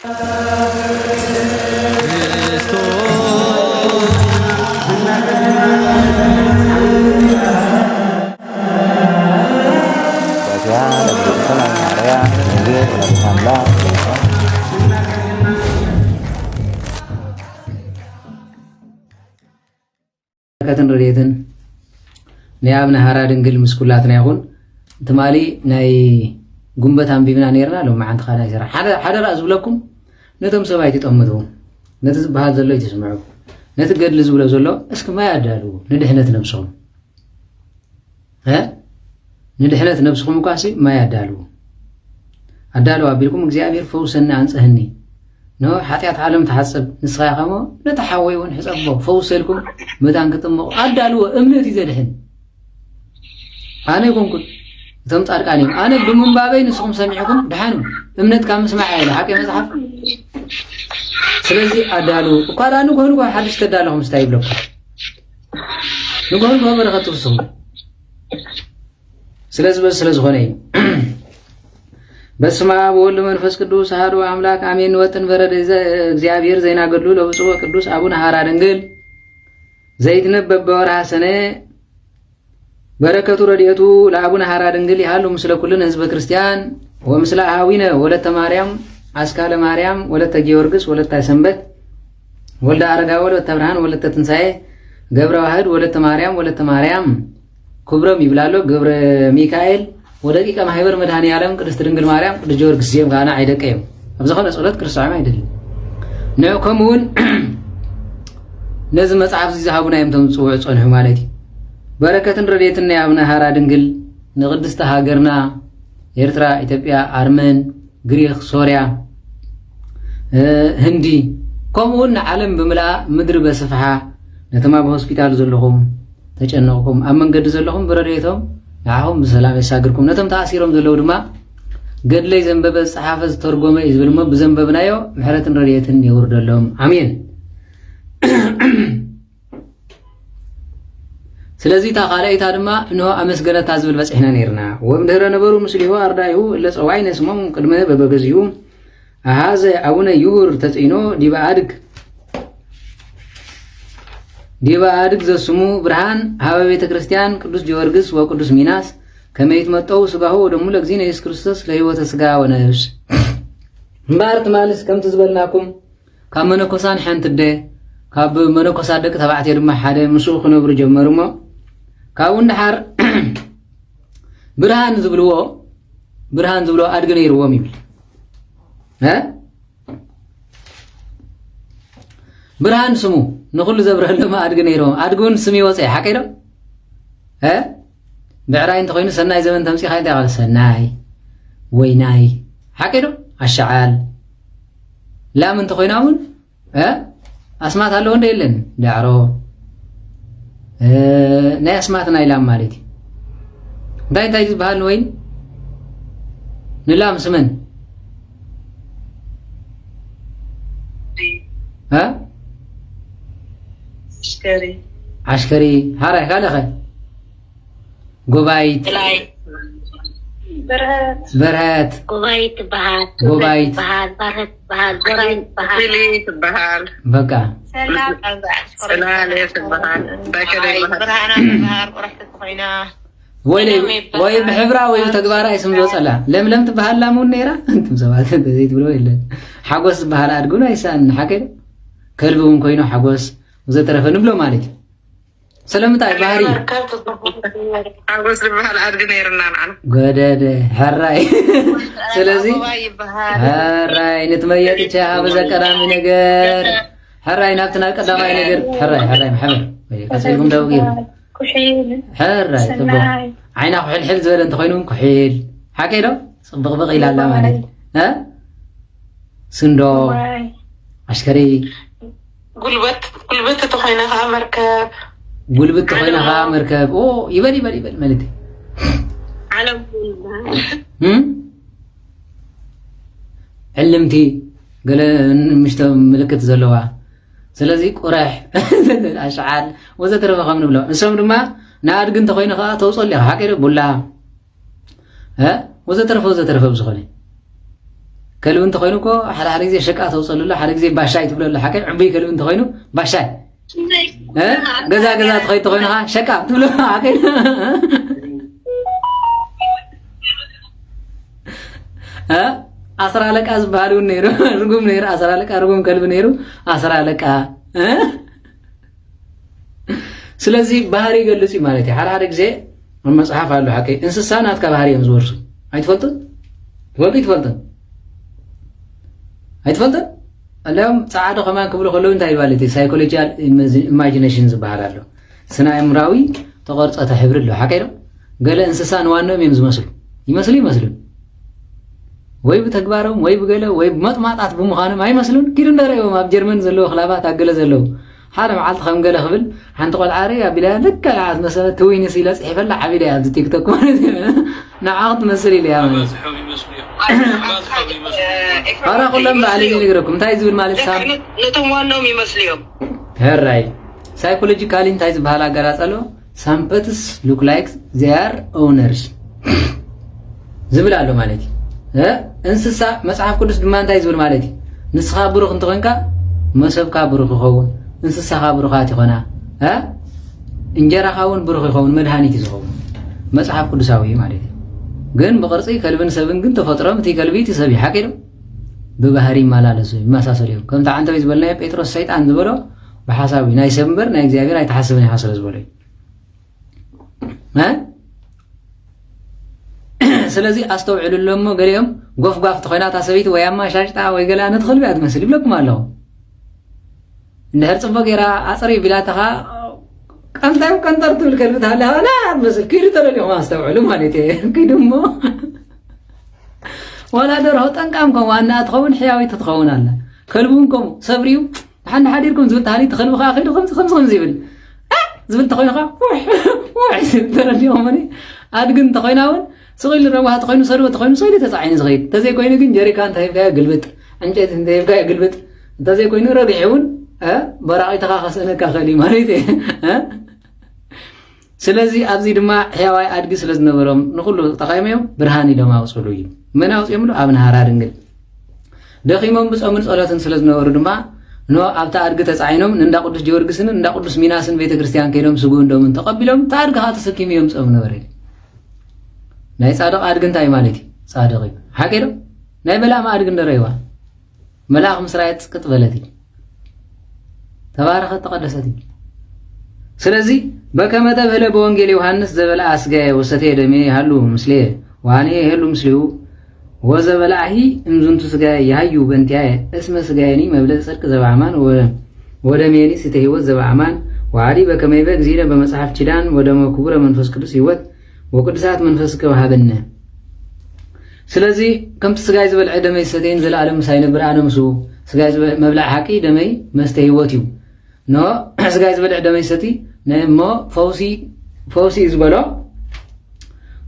كاتن ريتن نيابنا هارا دنجل مسكولاتنا يكون تمالي ناي قنبت هم بيبنا نيرنا لو ما عند خانا يزرع حدا رأس لكم نتم سبايتي تأمدهم نتز بهذا زلو يتسمعوا نتقد لزولا زلو اسك ما يعدالو ندحنت نفسهم ها ندحنت نفسهم كاسي ما يعدالو عدالو أبيلكم እግዚአብሔር فوسنا أنصهني نو حتيات عالم تحسب نسخة خمو نتحوي ونحسبه فوسلكم مدان كتمو عدالو أمنتي زدحن أنا يكون كنت تم تاركاني أنا بمن بابين نسخهم سمعكم دحانو أمنت كام اسمع عيلة حكي مزحف سلازي عدالو وقال أنا نقول حدش تدالهم استايب لكم نقول برغة تصوم سلازي غني بسمع بقول منفس قدوس هادو أملاك آمين وطن برد እግዚአብሔር زينا قدلو لو بصوة قدوس أبونا هارا دنجل زيتنا ببورها سنة بركة رديتو لأبونا هارا دنجل يحلو مثل كلنا حزب كريستيان ومثل أهاوينا ولدت مريم أسكال مريم ولدت جيورغس ولدت سنبت ولدت أرغا ولدت برهان ولدت تنساي قبر واحد ولدت مريم كبرى ميبلالو قبر ميكائيل ودقيقة ما هيبر مدهاني عالم قدست دنجل مريم قدس جيورغس زيم غانا عيدك ايم أبزخون أسئلات كريستيان ما يدل نعكمون نزم مصحف زي زهابنا يمتم صوع صنح مالتي بركة رديتنا يا ابن هارا دنجل نقدس هاجرنا إرترا إثيوبيا أرمن غريخ سوريا هندي كمون عالم بملا مدر بسفحة نتما بهوسبيتال زلهم تجنقكم أمن قد زلهم برديتهم نعهم بسلام يساقركم نتم تأثيرهم زلو دما قد لي زنبب الصحافة ترجمة إزبلما بزنببنا يو محرة رديتن يورد لهم آمين سلازي تقاليت هذا انه امسغنا تازبل بصحنا نيرنا ومدهر نبرو مسليو اردايو لصواين اسمهم قدمه ببغزيو هذا ابونا يور تطينو ديبا ادك زسمو برهان هاوي بيت كريستيان قدوس جورغس وقدوس ميناس كميت متو سغاو دمو لغزينا يسوع كريستوس لهيوت سغا ونفس مبارت مالس كم تزبلناكم كمنكوسان حنتده كاب منكوسا دك تبعتي دما حدا مسو خنبر جمرمو كاون نحر برهان زبلو ادغني يروم يبل ها برهان سمو نقول زبره لما ادغني يروم ادغون سمي وصي حقيدو ها بعراي انت خوين سناي زمن تمسي خايت قال سناي ويناي حقيدو اشعال لا من تخويناون ها أسمعت هلو ونده يلن دعرو ناي أسمعتنا إلام مالتي داين تايجز بحال نوين نلام سمن ها عشكري هاري خالخي قبايت برهات قبايت بهال بقى سلام وي بحبرا وي تقبارا اسم زوصلا لم تبهال لامون نيرا انتم سبات زيت بلو يلا حقوس بهال ادغنا يسان حكي كلبهم كوينو حقوس وزترف نبلو مالك سلامتاي بحري حقوس بهال ادغنا يرنا معنا غدد حراي سلازي حراي نتميت تشا بزقرامي ነገር حراي نابتنا قداماي ነገር حراي محمد كسيكم داوغير حراي تبو عينا حل زبل انت خوينون كحيل حكيدو صبغبغ الى الله مالك ها سندو عسكري قلبت تخينها مركب قلبت تخينها مركب او يبل مالتي علم علمتي قال مش ملكت زلوا سلازي قراح اشعال وزترف خمن بلا اسم دما نادق انت خوينها توصل لي حقيره بولا ها وزترف بزخني كلب انت خينوكو حد زي شقة توصل له حد زي باشاي تقول له حكي عبي كلب انت خينو باشاي جزا تخيط خينها شقة تقول له حكي أسرع لك أزبالون نيرو رقم نير أسرع لك رقم كلب نيرو أسرع لك سلازي بحري قال لسي مالتي حال زي المصحف قال له حكي انسسانات كبحري يمزورس يتفلتن አይትፈልጥን አለም ጻዓዶ ከማን ክብሉ ከሎ እንታይ ባለቲ ሳይኮሎጂካል ኢማጂኔሽን ዝባሃላሉ ስነ አእምራዊ ተቆርጸተ ሕብር له حقيقة ገለ እንስሳን ዋናው ይመስሉ ወይ በተግባረው ወይ በገለ ወይ በመጥማጣት በመኻነም አይመስሉን ኪዱ እንደረየው ኣብ ጀርመን ዘሎ خلافات አገለ ዘሎ ሓደ መዓልቲ ከም ገለ ክብል ሓንቲ ቆልዓሪ ኣቢላ ለከዓት መሰረት ትዊኒ ሲላጽ ይፈላ ዓቢላ ኣብ ቲክቶክ ማለት ንዓቕት መስል ኢልያ ማለት أنا أقول لهم على ينقركم تايز بالمال السام نتوم وانهم يمثليهم هراي psychologically تايز بحالا قرأت له some pets look like they are owners زبل على مالتي انسسا مسعف كلس دمان تايز بالمالتي نسخة بروخ انتغنكا مسبكا بروخ يخون انسسا بروخاتي خنا انجرا خاون بروخ يخون مدهانيتي زخون مسعف كلساوي مالتي ግን በቅርጽ ከልብን ሰብን ግን ተፈጥሮም እቲ ከልቢት ሰቢ ሓቂሩ በባህሪ ማላለሱ ማሳሰሪው ከምታ አንተ ቢዝ በልና ጴጥሮስ ሰይጣን ዝበሎ በሐሳቢ ናይ ሰምበር ናይ እግዚአብሔር አይተሐሰበን ያሐሰለ ዝበለይ ስለዚህ አስተውዕሉሎም ገሊኦም ጎፍጓፍ ተኾይና ታሰቢት ወያማ ሻሽጣ ወይ ገላ ነትخልቢ አትመስል ይብለኩም አለው እንደ ህርጽበ ገራ አጽሪ ቢላተኻ ቀንጠር ትብል ከልብት አለ አና መስል ኪዱ ተለሊሁ ማስተውዕሉ ማለት ኪዱሞ ወላ ደርሆ ጠንቃም ከም ዋና ትኸውን ሕያዊ ትኸውን አለ ከልቡንኩም ሰብሪው ሓን ሓዲርኩም ዝብል ታሊ ተኸልብኻ ኺዱ ከም ዝብል ዝብል ተኾይንኻ ወይ ተለሊሁ ማኒ አድግን ተኾይናውን ስቂል ረባህ ተኾይኑ ሰሩ ተኾይኑ ሰይደ ተጻዒን ዝኸይድ ተዘይ ኮይኑ ግን ጀሪካን ተይብካ ግልብጥ እንጨት ተይብካ ግልብጥ ተዘይ ኮይኑ ረግዒውን በራቂ ተኻኸሰነካ ኸሊ ማለት ስለዚህ ኣብዚ ድማ ሕያዋይ አድጊ ስለዝነበሮም ንኹሉ ተቃይመዮም ብርሃን ኢሎም ኣውፅሉ እዩ መን ኣውፅዮም ሉ ኣብ ናሃራ ድንግል ደኺሞም ብጾምን ጸሎትን ስለዝነበሩ ድማ ኖ ኣብታ አድጊ ተጻዒኖም እንዳ ቅዱስ ጊዮርጊስን እንዳ ቅዱስ ሚናስን ቤተክርስቲያን ከይዶም ስጉ እንደምን ተቀቢሎም ታድጋ ተሰኪም እዮም ጾም ነበር ናይ ጻድቕ አድጊ እንታይ ማለት እዩ ጻድቕ እዩ ሓቂዶ ናይ በላማ አድጊ እንደረይዋ መልአኽ ምስራየት ቅጥበለት ተባረኸት ተቀደሰት ስለዚህ በከመ ተብህለ በወንጌል ዮሐንስ ዘበላ አስጋዬ ወሰቴ ደሜ ያሉ ምስሌ ዋኔ ያሉ ምስሌው ወዘበላሂ እምዝንቱ ስጋዬ ያዩ በእንቲያ እስመ ስጋዬኒ መብለጥ ጽድቅ ዘበአማን ወደሜኒ ስተ ሕይወት ዘበአማን ዋዲ በከመ ይበ እግዚእነ በመጽሐፍ ኪዳን ወደመ ክቡረ መንፈስ ቅዱስ ሕይወት ወቅዱሳት መንፈስ ከወሃበነ ስለዚህ ከምቲ ስጋይ ዝበልዐ ደመይ ሰተይን ዘለዓለም ሳይነብር ኣነ ምስኡ ስጋይ መብላዕ ሓቂ ደመይ መስተ ሕይወት እዩ ኖ ስጋይ ዝበልዐ ደመይ ሰቲ ነሞ ፈውሲ ዝበሎ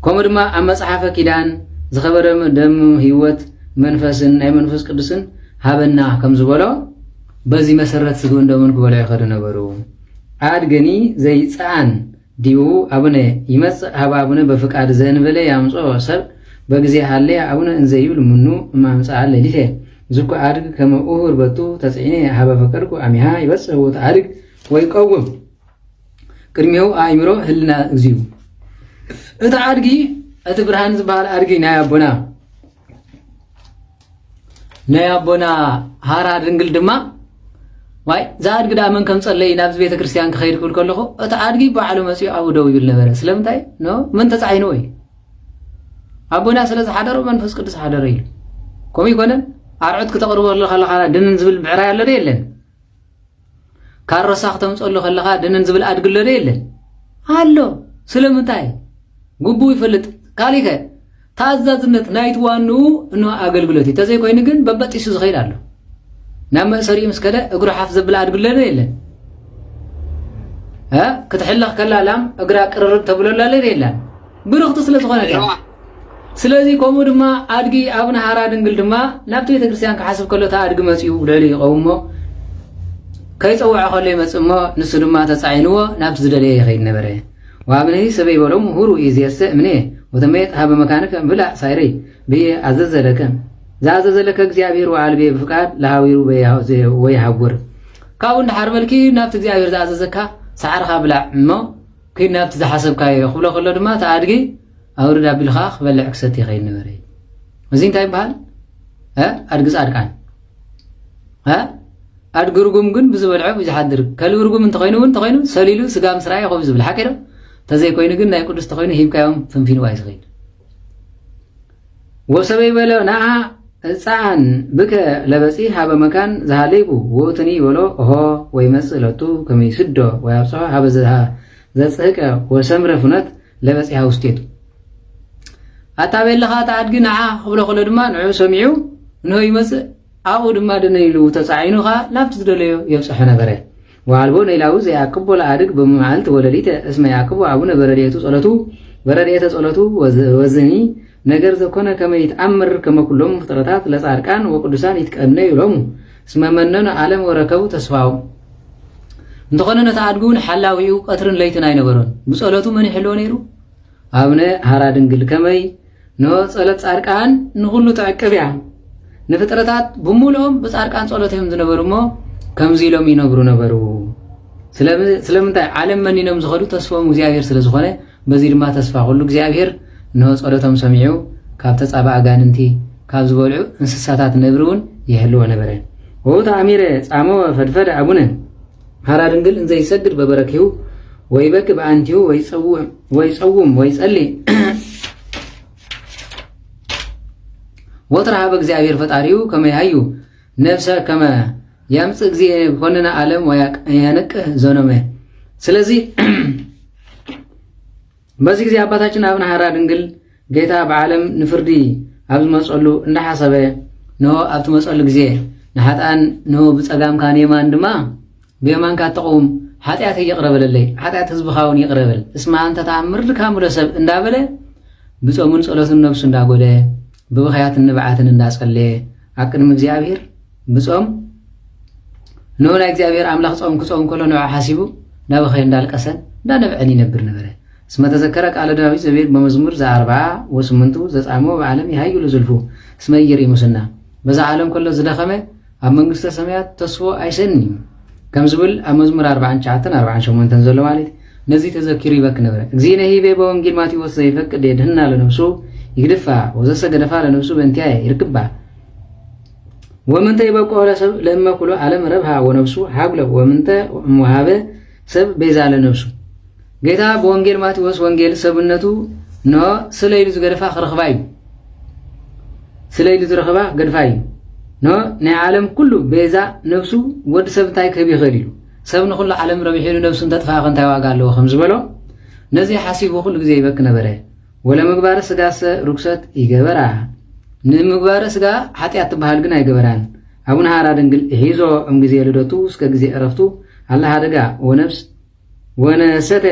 ከምኡ ድማ ኣብ መጽሓፈ ኪዳን ዝኸበረ ደም ሕይወት መንፈስን ናይ መንፈስ ቅዱስን ሃበና ከም ዝበሎ በዚ መሰረት ስጉ እንደምን ክበልዑ ይኸዱ ነበሩ አድገኒ ዘይፃን ዲኡ አቡነ ይመጽእ ሃበ አቡነ በፍቃድ ዘንበለ ያምጾ ሰብ በጊዜ ሃለ አቡነ እንዘይብል ምኑ ማምጻእ ለሊቴ ዝኩ አድግ ከመ ኡሁር በቱ ተጽዒኔ ሃበ ፈቀድኩ አሚሃ ይበጽሕ ወት አድግ ወይ ቀውም ቅድሚው አእምሮ ህልና እግዚኡ እቲ አድጊ እቲ ብርሃን ዝበሃል አድጊ ናይ አቦና ሃራ ድንግል ድማ ዋይ ዛድግ ዳመን ከም ጸለይ ናብ ቤተ ክርስቲያን ክኸይድ ክብል ከለኹ እቲ አድጊ ባዕሉ መጽኡ አቡ ደው ይብል ነበረ ስለምንታይ ኖ ምን ተጻዒኑ ወይ አቦና ስለዚ ሓደሮ መንፈስ ቅዱስ ሓደረ ኢሉ ከምኡ ይኮነን አርዑት ከተቅርቦ ከለኻ ድንን ዝብል ብዕራይ አለ የለን ካሮሳ ከተምጸሉ ከለኻ ድንን ዝብል አድግሎ የለን አሎ ስለምንታይ ጉቡ ይፈልጥ ካሊከ ታዛዝነት ናይት ዋኑ ነው አገልግሎት ተዘይ ኮይኑ ግን በበጢሱ ዝኸይድ አሎ ናብ መእሰሪ ምስከደ እግሩ ሓፍ ዘብል አድግሎ የለን ክትሕልኽ ከላላም እግራ ቅርርብ ተብሎላ የለን ብርኽቲ ስለዝኾነ ስለዚህ ከምኡ ድማ አድጊ አቡነ ሃራ ድንግል ድማ ናብቲ ቤተ ክርስቲያን ክሓስብ ከሎታ አድጊ መጽኡ ልዕሊ ይቀውሞ ከይፀውዖ ከሎ ይመጽእሞ ንሱ ድማ ተጻዒንዎ ናብቲ ዝደለየ ይኸይድ ነበረ ወአብነሂ ሰበይ በሎም ሁሩ ኢዝየሰ እምኔ ወተመየጥ ሃበ መካንከ ብላዕ ሳይረይ ብየ ኣዘዘለከ زلك እግዚአብሔር وعلبي بفقاد لهاويرو ويحور كاو اندحر بلكي نابت እግዚአብሔር زاززካ سعرخ بلع مو كي نابت زحسبكا يخبل خلو دما تعادغي اورد ابلخا خبلع كسيت يخين نبري مزين تاي بحال ادغص ادقان ادغرغم ግን بزبلعو يحضر كالورغم انت خينو سليلو سغا مسرا يخو زبل حكيدو تزي كوين ግን ناي قدس تخينو هيمكايوم فنفين واي زغيد وسبي بلا نعا ሕፃን ብከ ለበጺ ሃበ መካን ዝሃለይቡ ወትኒ ወሎ ሆ ወይ መስለቱ ከመይ ስዶ ወይ አብጽሖ ሃበ ዘጽሕቀ ወሰምረ ፍነት ለበጺሃ ውስቴቱ አታበልኻ ታድግ ንዓ ክብሎ ክሎ ድማ ንዑ ሰሚዑ ንሆ ይመጽእ ኣብኡ ድማ ደነይሉ ተጻዒኑኻ ናብቲ ዝደለዮ የብጽሖ ነበረ ወአልቦ ነይላው ዘያቅቦ ለአድግ በመዓልት ወለሊተ እስመ ያቅቦ አቡነ በረድኤተ ጸሎቱ ወዝኒ ነገር ዘኮነ ከመ ይተአምር ከመ ኩሎም ፍጥረታት ለጻድቃን ወቅዱሳን ይትቀነዩ ሎሙ እስመ መነኑ ዓለም ወረከቡ ተስፋው እንተኾነ ነተአድጉን ሓላዊኡ ቀትርን ለይትን ኣይነበሮን ብጸሎቱ መን ይሕልዎ ነይሩ አቡነ ሃራ ድንግል ከመይ ኖ ጸሎት ጻድቃን ንኹሉ ተዕቅብያ ንፍጥረታት ብሙሉኦም በጻድቃን ጸሎቶም ዝነበሩሞ ከምዚ ኢሎም ይነብሩ ነበሩ ስለምንታይ ዓለም መኒኖም ዝኸዱ ተስፋኦም እግዚአብሔር ስለዝኾነ በዚ ድማ ተስፋ ኩሉ እግዚአብሔር ነው ጸሎቶም ሰሚዑ ካብ ተጻባ አጋንንቲ ካብ ዝበልዑ እንስሳታት ነብሩን ይህልዎ ነበረ ወታ አሚረ ጻሞ ፈድፈደ አቡነ ሃራ ድንግል እንዘ ይሰግድ በበረኪው ወይ በክ በአንቲው ወይ ጸውም ወይ ጸሊ ወትራ በእግዚአብሔር ፈጣሪው ከመያዩ ነፍሰ ከመ ያምጽ ጊዜ ኮነና ዓለም ወያነቅህ ዘነመ ስለዚህ በዚህ ጊዜ አባታችን አቡነ ሃራ ድንግል ጌታ በዓለም ንፍርዲ አብዝ መጸሉ እንደሐሰበ ነው አብት መጸሉ ጊዜ ንሓጣን ነው በጸጋምካ የማን ድማ በየማን ካተቆም ኃጢአት ይቅረበለለይ ኃጢአት ህዝብኻውን ይቅረበል እስማ አንተ ተአምር ካሙለ ሰብ እንዳበለ ብጾሙን ጸሎትን ነፍሱ እንዳጎለ በበኻያት ንብዓትን እንዳጸለ አቅድም እግዚአብሔር ብጾም ነው ላይ እግዚአብሔር አምላክ ጾም ከጾም ከሎ ነው ሐሲቡ ናበኸይ እንዳልቀሰን እንዳነብዕን ይነብር ነበረ اسم تذكر قال داوود زبير بمزمور 48 زጻሞ بعالم يحيو لزلفو اسم يري مسنا بذا عالم كله زدخمه اب منግስተ ሰማያት ተስፎ አይሰኒ ከም ዝብል اب መዝሙር 49 ዘሎ ማለት ነዚ ተዘኪሩ ይበክ ነበር እግዚእነ ሂበ በወንጌል ማቴዎስ ዘይፈቅድ የድህና ለነፍሱ ይግድፋ ወዘሰገደፋ ለነፍሱ በእንቲያ ይርክባ ወመንተ ይበቆ ለሰብ ለማ ኩሉ ዓለም ረብሃ ወነፍሱ ሀብለ ወመንተ ሙሃበ ሰብ ቤዛ ለነፍሱ ጌታ በወንጌል ማቴዎስ ወንጌል ሰብነቱ ነው ስለይሉ ዝገደፋ خرخባይ ስለይሉ ዝረخባ ገድፋይ ነው ናይ ዓለም ኩሉ ቤዛ ነፍሱ ወድ ሰብ ታይ ከብ ይኸዲሉ ሰብ ንኹሉ ዓለም ረብሒሉ ነፍሱን ተጥፋ ከንታይ ዋጋ አለው ከም ዝበሎ ነዚ ሐሲቡ ሁሉ ጊዜ ይበክ ነበረ ወለ ምግባረ ስጋሰ ርክሰት ይገበራ ንምግባረ ስጋ ኃጢአት ተባሃል ግን አይገበራን አቡነ ሃራ ድንግል ሂዞ ጊዜ ልደቱ እስከ ጊዜ እረፍቱ አላህ አደጋ ወነፍስ ወነሰተ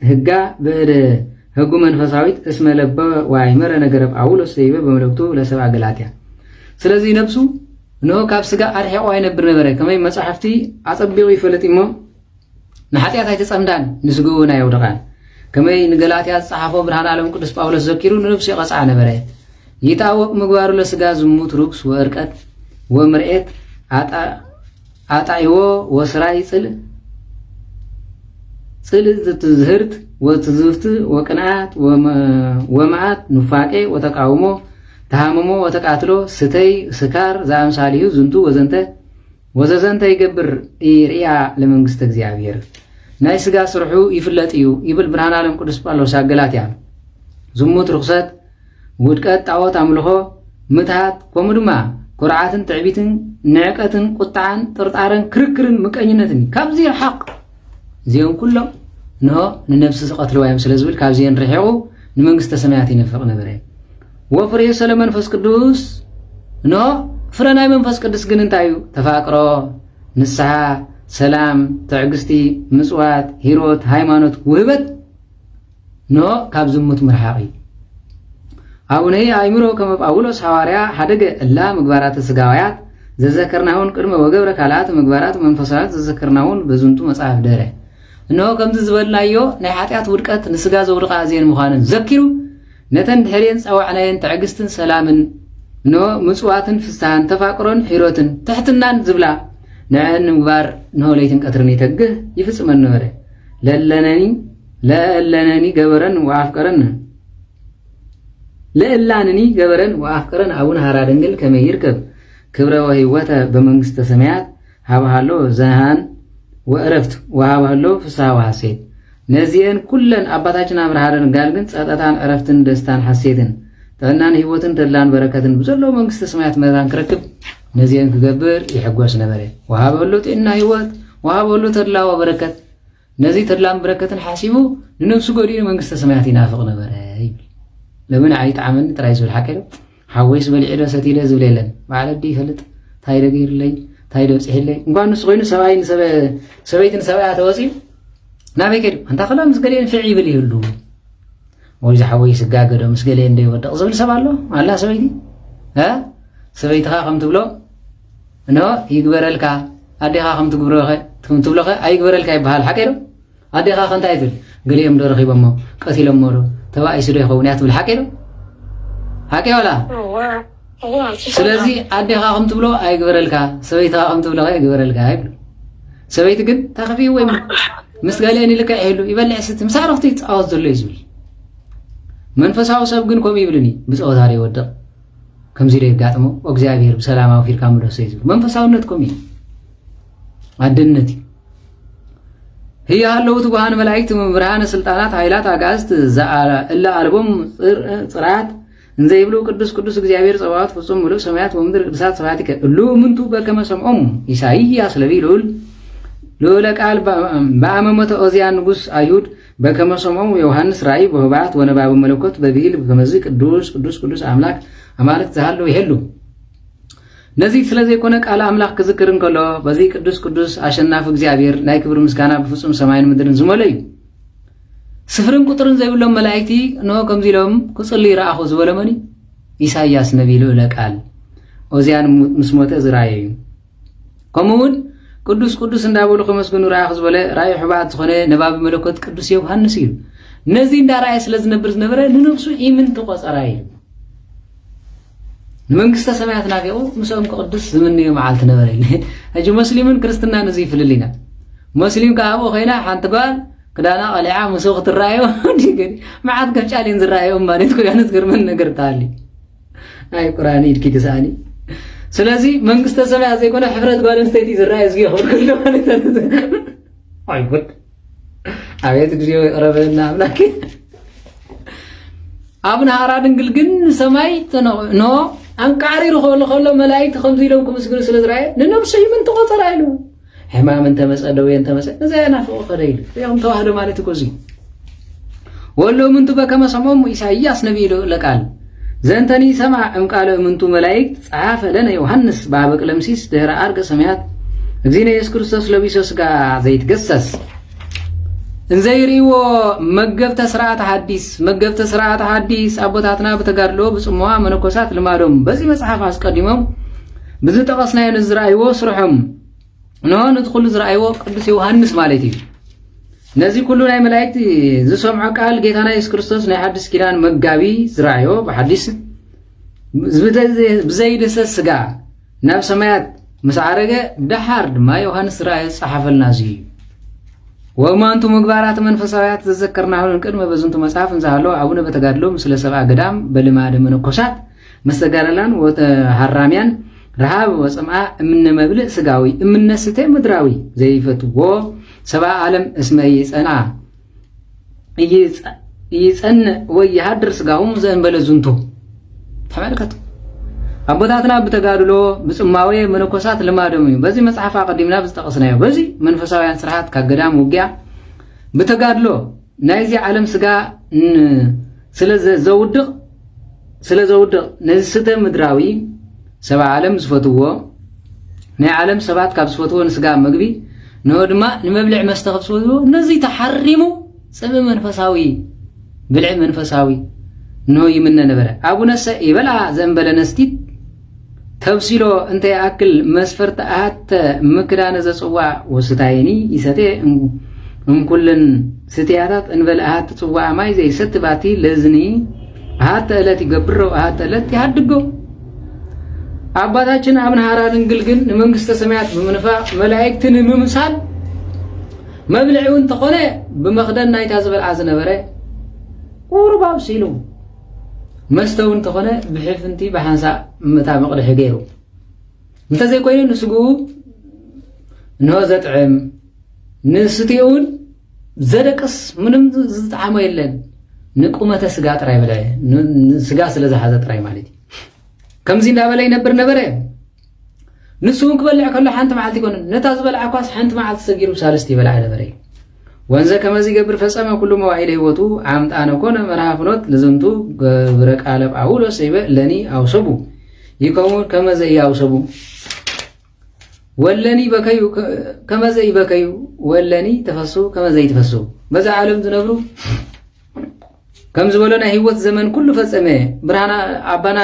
ህጋ በደ ህጉ መንፈሳዊት እስመ ለበ ዋይመረ ነገር ጳውሎስ ዘይበ በመልእክቱ ለሰብአ ገላትያ ስለዚህ ነፍሱ ነው ካብ ስጋ አርሒቆ አይነብር ነበረ ከመይ መጻሕፍቲ አጸቢቁ ይፈልጥሞ ንኃጢአት አይተጸምዳን ንስጉና ይወድቃን ከመይ ንገላትያ ጻሐፎ ብርሃን ዓለም ቅዱስ ጳውሎስ ዘኪሩ ነፍሱ ይቀጻ ነበረ ይታወቅ ምግባሩ ለስጋ ዝሙት ርክስ ወርቀት ወምርኤት አጣይዎ ወስራይ ጽል ትዝህርት ወትዝፍት ወቅናት ወማዓት ኑፋቄ ወተቃውሞ ተሃመሞ ወተቃትሎ ስተይ ስካር ዛምሳሊሁ ዝንቱ ወዘንተ ይገብር ኢርያ ለመንግስት እግዚአብሔር ናይ ስጋ ስርሑ ይፍለጥዩ ይብል ብርሃን ዓለም ቅዱስ ጳውሎስ አገላትያ ዝሙት ርክሰት ውድቀት ጣዖት አምልኾ ምትሃት ከምኡ ድማ ኩርዓትን ትዕቢትን ንዕቀትን ቁጣዓን ጥርጣረን ክርክርን ምቀኝነትን ካብዚ ሓቅ ዚኦም ኩሎም ነው ንነፍስ ዝቀትልዋ እዮም ስለዝብል ካብዚን ርሒቁ ንመንግስተ ሰማያት ይነፍቅ ነበረ ወፍሬ ሰለሞን መንፈስ ቅዱስ ነው ፍረናይ መንፈስ ቅዱስ ግን እንታዩ ተፋቅሮ ንስሐ ሰላም ትዕግስቲ ምጽዋት ሂሮት ሃይማኖት ውህበት ነው ካብ ዝሙት ምርሓቂ አቡነ አይምሮ ከመ ጳውሎስ ሐዋርያ ሐደገ እላ ምግባራት ስጋውያት ዘዘከርናውን ቅድመ ወገብረ ካልአት ምግባራት መንፈሳዊት ዘዘከርናውን በዝንቱ መጽሐፍ ደረ ነው ከምዚ ዝበልናዮ ናይ ኃጢአት ውድቀት ንስጋ ዘውድቃ ዜን ምዃንን ዘኪሩ ነተን ድሕሬን ጸዋዕናየን ትዕግስትን ሰላምን نو مصواتن فسان تفاقرون حيروتن تحتنان زبلا نعن مغبار نو ليتن قطرن يتغ يفصمن نوره لألنني جبرن وافقرن لألانني جبرن وافقرن أبونا هارا دنجل كما يركب كبره وهيوته بمنግስተ ሰማያት ሀብሃሎ ዘሃን ወእረፍት ወሀብሃሎ ፍስሐ ወሐሴት ነዚህን ኩለን አባታችን አብርሃምን ጋር ግን ጸጥታን እረፍትን ደስታን ሐሴትን ጥዕናን ህይወትን ተድላን በረከትን ብዘለው መንግስተ ሰማያት መራን ክረክብ ነዚህን ክገብር ይሕጓስ ነበረ ወሀብሃሎ ጤና ህይወት ወሀብሃሎ ተድላ ወበረከት ነዚህ ተድላን በረከትን ሐሲቡ ንነፍሱ ጎዲኑ መንግስተ ሰማያት ይናፍቅ ነበረ ለምን አይጣመን ጥራይ ዝብል ሓቀለ حويس بالعيد ستيله زبليلن معلدي فلت تايده غيرلي تايده صحيلي እንኳን ንስ ኮይኑ ሰበይትን ሰበያ ተወሲም ናበይ ከዲ አንታ خلا መስገሌን ፍዒ ብል ይሉ ወይዛ حويس ጋገዶ መስገሌ እንደይወደቅ ዝብል ሰባሎ አላ ሰበይቲ ሰበይትኻ ከም ትብሎ ኖ ይግበረልካ አዲኻ ከም ትብሎኸ አይግበረልካ ይባሃል ሓቀዶ አዲኻ ከንታይ ትብል ገሊኦም ደረኺቦሞ ቀቲሎሞ ተባይሱ ዶ ይኸውን ያትብል ሓቀዶ حكي ولا سلازي عدي خاخم تبلو اي غبرلكا سويت خاخم تبلو اي غبرلكا هاي سويت قد تخفي وين مسغاليني لك يحلو يبلع ست مسارختي تعوز دلو يزبل منفساو سب ግን ኮም ይብልኒ ብጾታ ላይ ወደ ከምዚ ላይ ጋጥሞ እግዚአብሔር በሰላማው ፊርካ ምደሰ ይዝብ መንፈሳውነት ኮም አድነት هي ያለውት ባሃን መላእክት ብርሃነ ስልጣናት ኃይላት አጋዝት እላ አልቦም ጽራት እንዘ ይብሉ ቅዱስ ቅዱስ እግዚአብሔር ጸባዖት ፍጹም ሙሉ ሰማያት ወምድር ቅዱሳት ሰባቲከ ሁሉ ምንቱ በከመ ሰምዖሙ ኢሳይያስ ለቢሉል ቃል በአመመተ ኦዚያን ንጉስ አይሁድ በከመ ሰምዖሙ ዮሐንስ ራእይ በህባት ወነባብ መለኮት በቢል በከመዚ ቅዱስ ቅዱስ ቅዱስ አምላክ አማልክት ዘሃሉ ይሄሉ ነዚህ ስለዚህ የኮነ ቃል አምላክ ከዝክርን ከሎ በዚህ ቅዱስ ቅዱስ አሸናፊ እግዚአብሔር ናይ ክብር ምስጋና በፍጹም ሰማይን ምድርን ዝመለዩ ስፍርን ቁጥርን ዘይብሎም መላእክቲ ነው ከምዚሎም ኩጽሊ ረአኹ ዝበለመኒ ኢሳይያስ ነቢይ ለቃል ኦዚያን ምስሞተ ዝራእዩ ከምውን ቅዱስ ቅዱስ እንዳበሉ ከመስገኑ ረአኹ ዝበለ ራእይ ሕባት ዝኾነ ነባብ መለኮት ቅዱስ ዮሐንስ እዩ ነዚ እንዳራእይ ስለዝነብር ዝነበረ ንነፍሱ ኢምን ተቆጸራይ መንግስተ ሰማያት ናፊቁ ምሰም ቅዱስ ዝምንዩ መዓልት ነበረ እጂ ሙስሊምን ክርስትና ነዚ ይፍልልና ሙስሊም ከአቦ ኸይና ሓንቲ ጓል كدانا قلعه مسوخ الرايو دي معاد كفچالين زرايو مانيت كو يانس غرمن ነገር ታሊ አይ ቁርአን ይድኪ ግሳኒ ስለዚህ መንግስተ ሰማያት ዘይኮነ ህብረት ጓለን ስቴት ይዝራይ ዝጊ ሆርኩል ማለት አይ ጉድ አቤት ዲዮ ረበና አምላክ አብነ ሐራ ድንግል ግን ሰማይ ኖ አንቃሪ ሆሎ መላእክት ከምዚሎም kumስግሩ ስለዝራይ ንነብሱ ይምን ተቆጠራይሉ حمام انت مسألة وين انت مسألة زي انا فوق قليل يوم تواهدوا مالتي كوزي ولو منتو بكما سموم إساياس نبي لك قال زنتني سمع ام قالوا منتو ملايك صحاف لنا يوحنس بابك لمسيس دهر ارق سميات زين يسوع كريستوس لبيسوس غا زي تجسس እንዘይሪዎ መገብተ ስርዓተ ሐዲስ አቦታትና በተጋድሎ በጽሞዋ መነኮሳት ልማዶም በዚህ መጽሐፍ አስቀድመው ብዙ ተቀስናይ ንዝራይዎ ስርሖም ነው ንድخل ዝራእይዎ ቅዱስ ዮሐንስ ማለት እዩ ነዚህ ሁሉ ናይ መላእክት ዝሰምዑ ቃል ጌታና ኢየሱስ ክርስቶስ ናይ ሐዲስ ኪዳን መጋቢ ዝራእዮ በሐዲስ ብዘይደሰስ ስጋ ናብ ሰማያት መስዓረገ ደሓር ድማ ዮሐንስ ራእይ ጻሐፈልና እዚ ወማንቱ ምግባራት መንፈሳውያት ተዘከርናሁን ቅድመ በዝንቱ መጽሐፍ እንዛሃሎ አቡነ በተጋድሎ ምስለ ሰብአ ገዳም በልማደ መነኮሳት መስተጋደላን ወሐራሚያን ረሃብ ወጽምዓ እምነ መብልዕ ስጋዊ እምነስተ ምድራዊ ዘይፈትዎ ሰብአ ዓለም እስመ ይጸን ወይ ይሃድር ስጋውም ዘንበለ ዝንቱ ተመልከቱ አቦታትና በተጋድሎ በጽማዌ መነኮሳት ልማዶም እዩ በዚህ መጽሐፍ አቀዲምና በተጠቀስናዮ በዚህ መንፈሳውያን ስርዓት ከገዳም ውጊያ በተጋድሎ ናይዚ ዓለም ስጋ ስለዘውድቅ ነስተ ምድራዊ ሰብአ ዓለም ዝፈትዎ ናይ ዓለም ሰባት ካብ ዝፈትዎ ንስጋ መግቢ ነው ድማ ንመብልዕ መስተኸብስዎ ነዚ ተሐሪሙ ጽም መንፈሳዊ ብልዕ መንፈሳዊ ነው ይምነ ነበረ አቡነሰ ይበላ ዘንበለ ነስቲት ተብሲሎ እንተ ያክል መስፈርት አተ ምክዳነ ዘጽዋ ወስታይኒ ይሰተ እንኩልን ስትያታት እንበለ አተ ጽዋ ማይ ዘይሰት ባቲ ለዝኒ አተ እለት ይገብሮ አተ እለት ያድጎ አባታችን አቡነ ሐራ ድንግል ግን መንግስተ ሰማያት በመንፋቅ መላእክትን መምሳል መብልዑን ተኾነ በመኽደን ናይታ ዝበልዓ ዝነበረ ቁርባብ ሲሉ መስተውን ተኾነ ብሕፍንቲ በሓንሳ መታ መቕድሒ ገይሩ እንተዘይ ኮይኑ ንስጉ ነው ዘጥዕም ንስትውን ዘደቅስ ምንም ዝጣዕሞ የለን ንቁመተ ስጋ ጥራይ በልዐ ስጋ ስለዝሓዘ ጥራይ ማለት ከምዚ እንዳበለ ይነብር ነበረ ንሱን ክበልዕ ከሎ ሓንቲ መዓልቲ ይኮነ ነታ ዝበልዓ ኳስ ሓንቲ መዓልቲ ሰጊሩ ሳለስቲ ይበልዓ ነበረ ወንዘ ከመዚ ገብር ፈጸመ ኩሉ መዋኢለ ህይወቱ ዓምጣነ ኮነ መርሃ ፍኖት ለዘንቱ ገብረ ቃለ ጳውሎስ ይበ ለኒ አውሰቡ ይከውን ከመዘ ያውሰቡ ወለኒ በከዩ ከመዘ ይበከዩ ወለኒ ተፈሱ ከመዘ ይተፈሱ በዛ ዓለም ዝነብሩ ከም ዝበለና ህይወት ዘመን ኩሉ ፈጸመ ብርሃና አባና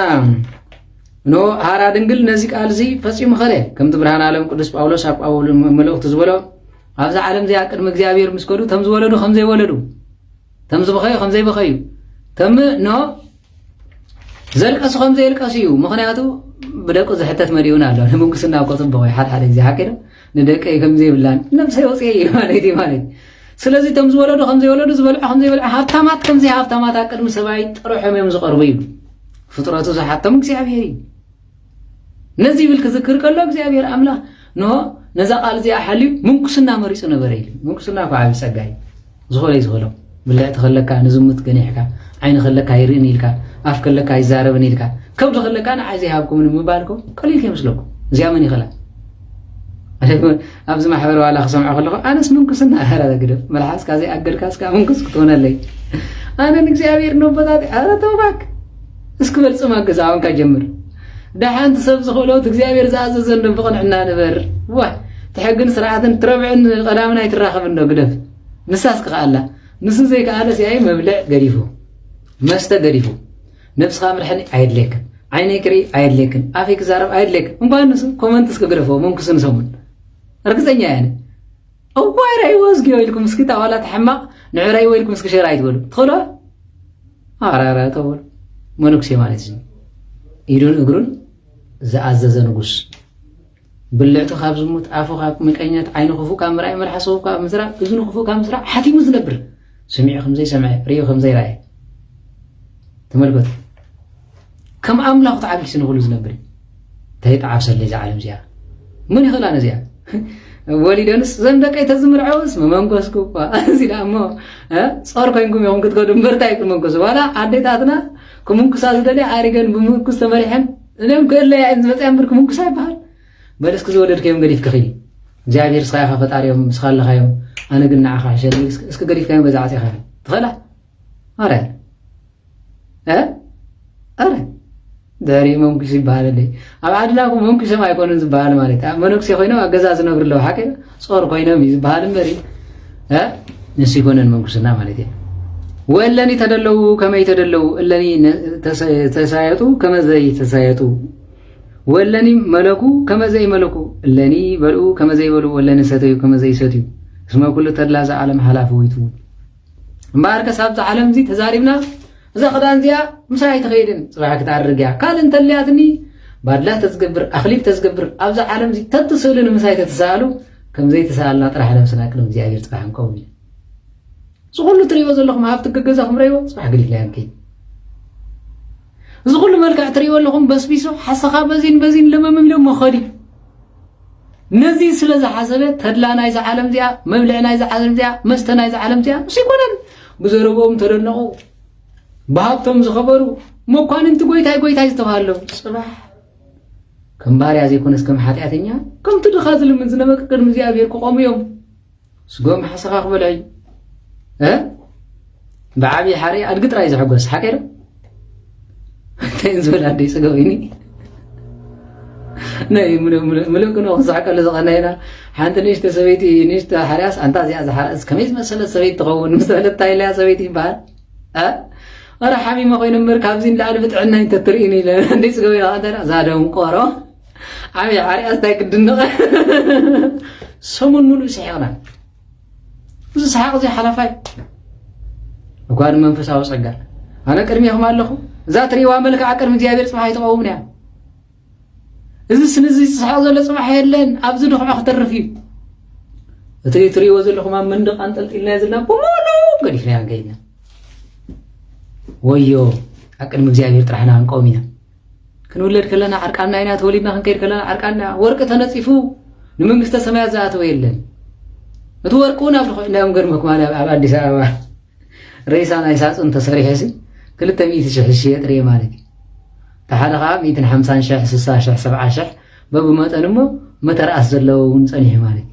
ኖ ሐራ ድንግል ነዚ ቃል እዚ ፈጺሙ ኸለ ከምቲ ብርሃን ዓለም ቅዱስ ጳውሎስ ኣብ ጳውሎስ መልእኽቱ ዝበሎ ኣብዛ ዓለም እዚ ቅድሚ እግዚአብሔር ምስከዱ ተም ዝወለዱ ከም ዘይወለዱ ተም ዝበኸዩ ከም ዘይበኸዩ ተም ኖ ዘልቀሱ ከም ዘይልቀሱ እዩ ምኽንያቱ ብደቁ ዝሕተት መዲኡን ኣሎ ንመንግስና ቆጽብ ወይ ሓደ ግዜ ሓቂዶ ንደቀ ከም ዘይብላን ነፍሰይ ወጽየ እዩ ማለት ስለዚ ተም ዝወለዱ ከም ዘይወለዱ ዝበልዑ ከም ዘይበልዑ ሃብታማት ከም ዘይ ሃብታማት ቅድሚ ሰብኣይ ጥሩሖም እዮም ዝቐርቡ እዩ ፍጥረቱ ዝሓተሙ እግዚአብሔር እዩ ነዚ ብል ክዝክር ከሎ እግዚአብሔር አምላክ ኖ ነዛ ቃል እዚኣ ሓልዩ ምንኩስና መሪፁ ነበረ ኢሉ ምንኩስና እኮ ዓብይ ጸጋ እዩ ዝኸለ ዝኸሎ ብልዕቲ ከለካ ንዝሙት ገኒሕካ ዓይኒ ከለካ ይርእን ኢልካ ኣፍ ከለካ ይዛረብን ኢልካ ከብዲ ከለካ ንዓይ ዘይሃብኩም ንምባልኩም ቀሊል ከይመስለኩም እዚኣ መን ይኽእላ ኣብዚ ማሕበር ዋላ ክሰምዖ ከለኹ ኣነስ ምንኩስና ኣራ ግድም መልሓስካ ዘይኣገድካስካ ምንኩስ ክትሆነለይ ኣነ ንእግዚአብሔር ንቦታት ኣረ ተውባክ እስኪ በልፅማ ገዛውን ጀምር دحانت سب زخولوت እግዚአብሔር زعززن بقنعنا نبر واه تحقن سرعتن تربعن قدامنا يتراخب انه قدف نساس قاله نس زي قاله سي مبلع غريفو مسته غريفو نفس خامر حني عيدلك عيني كري عيدلك افيك زارب عيدلك እንኳን نس ኮመንት እስከግረፈው መንኩስን ሰሙን እርግጠኛ ያነ او بايراي واسغي ويلكم اسكي ታዋላ ተሐማቅ ንዕራይ ወይልኩም እስከ ሸራይ ትበሉ ትخሎ አራራ ተበሉ መንኩሴ ማለት ነው ኢዱን እግሩን زعزز نقص بلعت خاب زموت عفو خاب مكانيات عين خفو كامراي ملحسو كام مزرع اذن خفو كام مزرع حتي مزنبر سمع خمزي سمع ريو خمزي راي تملكت كم املاك تعبي سنقول زنبري تيتعب سلي زعلم زيا من يخلانا زيا وليدنس زندك يتزمر عوس ممنكسكو زي دامو صار كاينكم يوم كتقول دمبرتاي كمنكس ولا عديتاتنا كمنكس ازدلي عارغن بمنكس تمريحن እኔም ከለ ያንዝ በጣም ብርክ ሙንኩሳ ይባል በለስክ ዘወደድከም ገዲፍ ከኺ እግዚአብሔር ስኻይኻ ፈጣሪዮም ስኻለኻዮም አነ ግን ንዓኻ ሸሪ እስከ ገዲፍካም በዛዓት ይኻ ትኸላ አረ አረ ዳሪ ሙንኩስ ይባል ለይ ኣብ ዓድናኩም ሙንኩስ ማይኮንን ዝባል ማለት መነኩስ ኮይነው አገዛዝ ነብርለው ሓቀ ጾር ኮይነው ይባል መሪ ንስ ይኮነን ሙንኩስና ማለት እዩ ወለኒ ተደለው ከመይ ተደለው እለኒ ተሳየጡ ከመዘይ ተሳየጡ ወለኒ መለኩ ከመዘይ መለኩ እለኒ በልኡ ከመዘይ በልኡ ወለኒ ሰተዩ ከመዘይ ሰተዩ እስመ ኩሉ ተድላዛ ዓለም ሓላፈዊቱ እምበኣርከ ሳብዛ ዓለም እዚ ተዛሪብና እዛ ኽዳን እዚኣ ምሳይ ተኸይድን ፅባሕ ክታርግያ ካል እንተልያትኒ ባድላ ተዝገብር ኣኽሊል ተዝገብር ኣብዛ ዓለም እዚ ተትስእልን ምሳይ ተተሳኣሉ ከምዘይ ተሳኣልና ጥራሕ ነብስና ቅድሚ እግዚኣብሔር ፅባሕ ንቀውም እዩ زغل تريو زلهم هاف تجزاهم ريو صح قليل لا يمكن زغل ملكع تريو لهم بس بيسو حسخا بزين لما مملو مخدي نزي سلازا حسبت هدلانا إذا عالم زيا مبلعنا إذا عالم زيا مستنا إذا عالم زيا مش يكونن بزربهم ترنقو بهابتهم زخبروا مو كان انت قويتاي استوهالو صباح كم باري عزي يكون اسكم حاتياتنيا كم تدخازل من زنبك قدم زيا بيركو قوم يوم سقوم حسخا قبلعي بعبي حري أرجع رايز حقوس حكير تنزل عندي سجويني ناي ملوكنا وصحك اللي زغنا هنا حانت نيشت سويتي نيشت حراس أنت زي حراس كميز مسألة سويت تغون مسألة تايلا سويتي بعد أنا حامي ما خوين مرك حابزين لعلبة عنا أنت تريني لأن عندي سجوينا هذا زادهم قارا عمي حراس تايك الدنيا سمون ملو سيانا بس سحاق زي حلفاي وكان منفسه وصقال انا قرميهم አለኹ ذات ريوا ملك عقر مزيابير صباح يتقومنا إذا سنزي صحة ولا صباح يلين أبزر خم أخترف فيه تري وزل خم من دق أنت إلنا زلنا بمولو قال إحنا عقينا ويو أكن مجزئير ترحنا عن قومنا كنولد كلنا عرقنا هنا تولينا كنكير كلنا عرقنا ورقة نصيفو نمنجست سماء ذات ويلن بتورقونا نعم قرمك مالا أديس أبا رئيسان أيساس أنت صريح هسي كل تميت شحشية تري مالك تحالها 150 شح 60 شح 70 شح باب ما تنمو ما ترأس زلو نصنيه مالك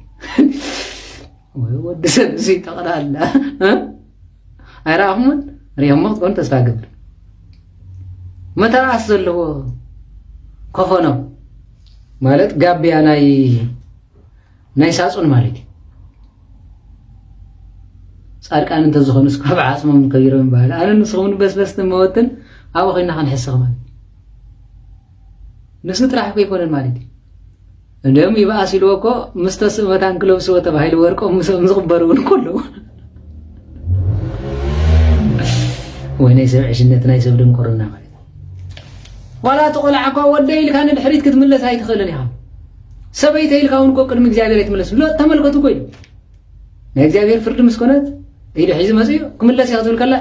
ود سبسي تقرال ها أراهم ريهم ما تكون تساقبر ما ترأس زلو كفنو مالت قابي أنا نايساسون مالك صارك أنا تزخون سكاب عاصمة من كبيرة من بعد أنا نسخون بس تموتن أو خلينا خنحسه مالك نسيت راح يكون المالك عندهم يبقى أسيلوكو مستسمتان كلهم سوى تبهيل وركو مزغبرون كله وين يسمع عشنتنا يسبدون كورونا مالك ولا تقول عقا ودي لك أنا الحريت كتملس هاي تخلني هم سبيت هيل كون كوكر مجابير يتملس لا تملكتو كوي نجابير فرد مسكونات هيل حيز مسيو كملس ياخذوا كلا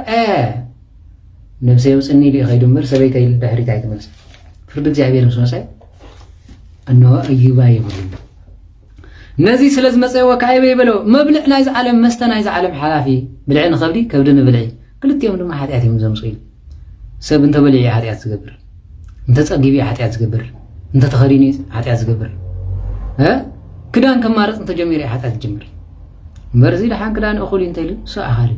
نفسي وصني لي خيدو مر سبيت هيل الحريت هاي تملس فرد جابير مسوساي انه ايوبا يبلو نزي سلز مسي وكايبه يبلو مبلع نايز عالم مستنايز عالم حلافي بلعين خبري كبدن بلعي قلت يوم ما حد ياتي مزمصيل سب انت بلعي حد يتغبر انت تصقيبي حد يتغبر انت تخريني حد يتغبر ها كدان كمارص انت جميري حد تجمر مرزي لحان كدان اخولي انت لي سو اخاري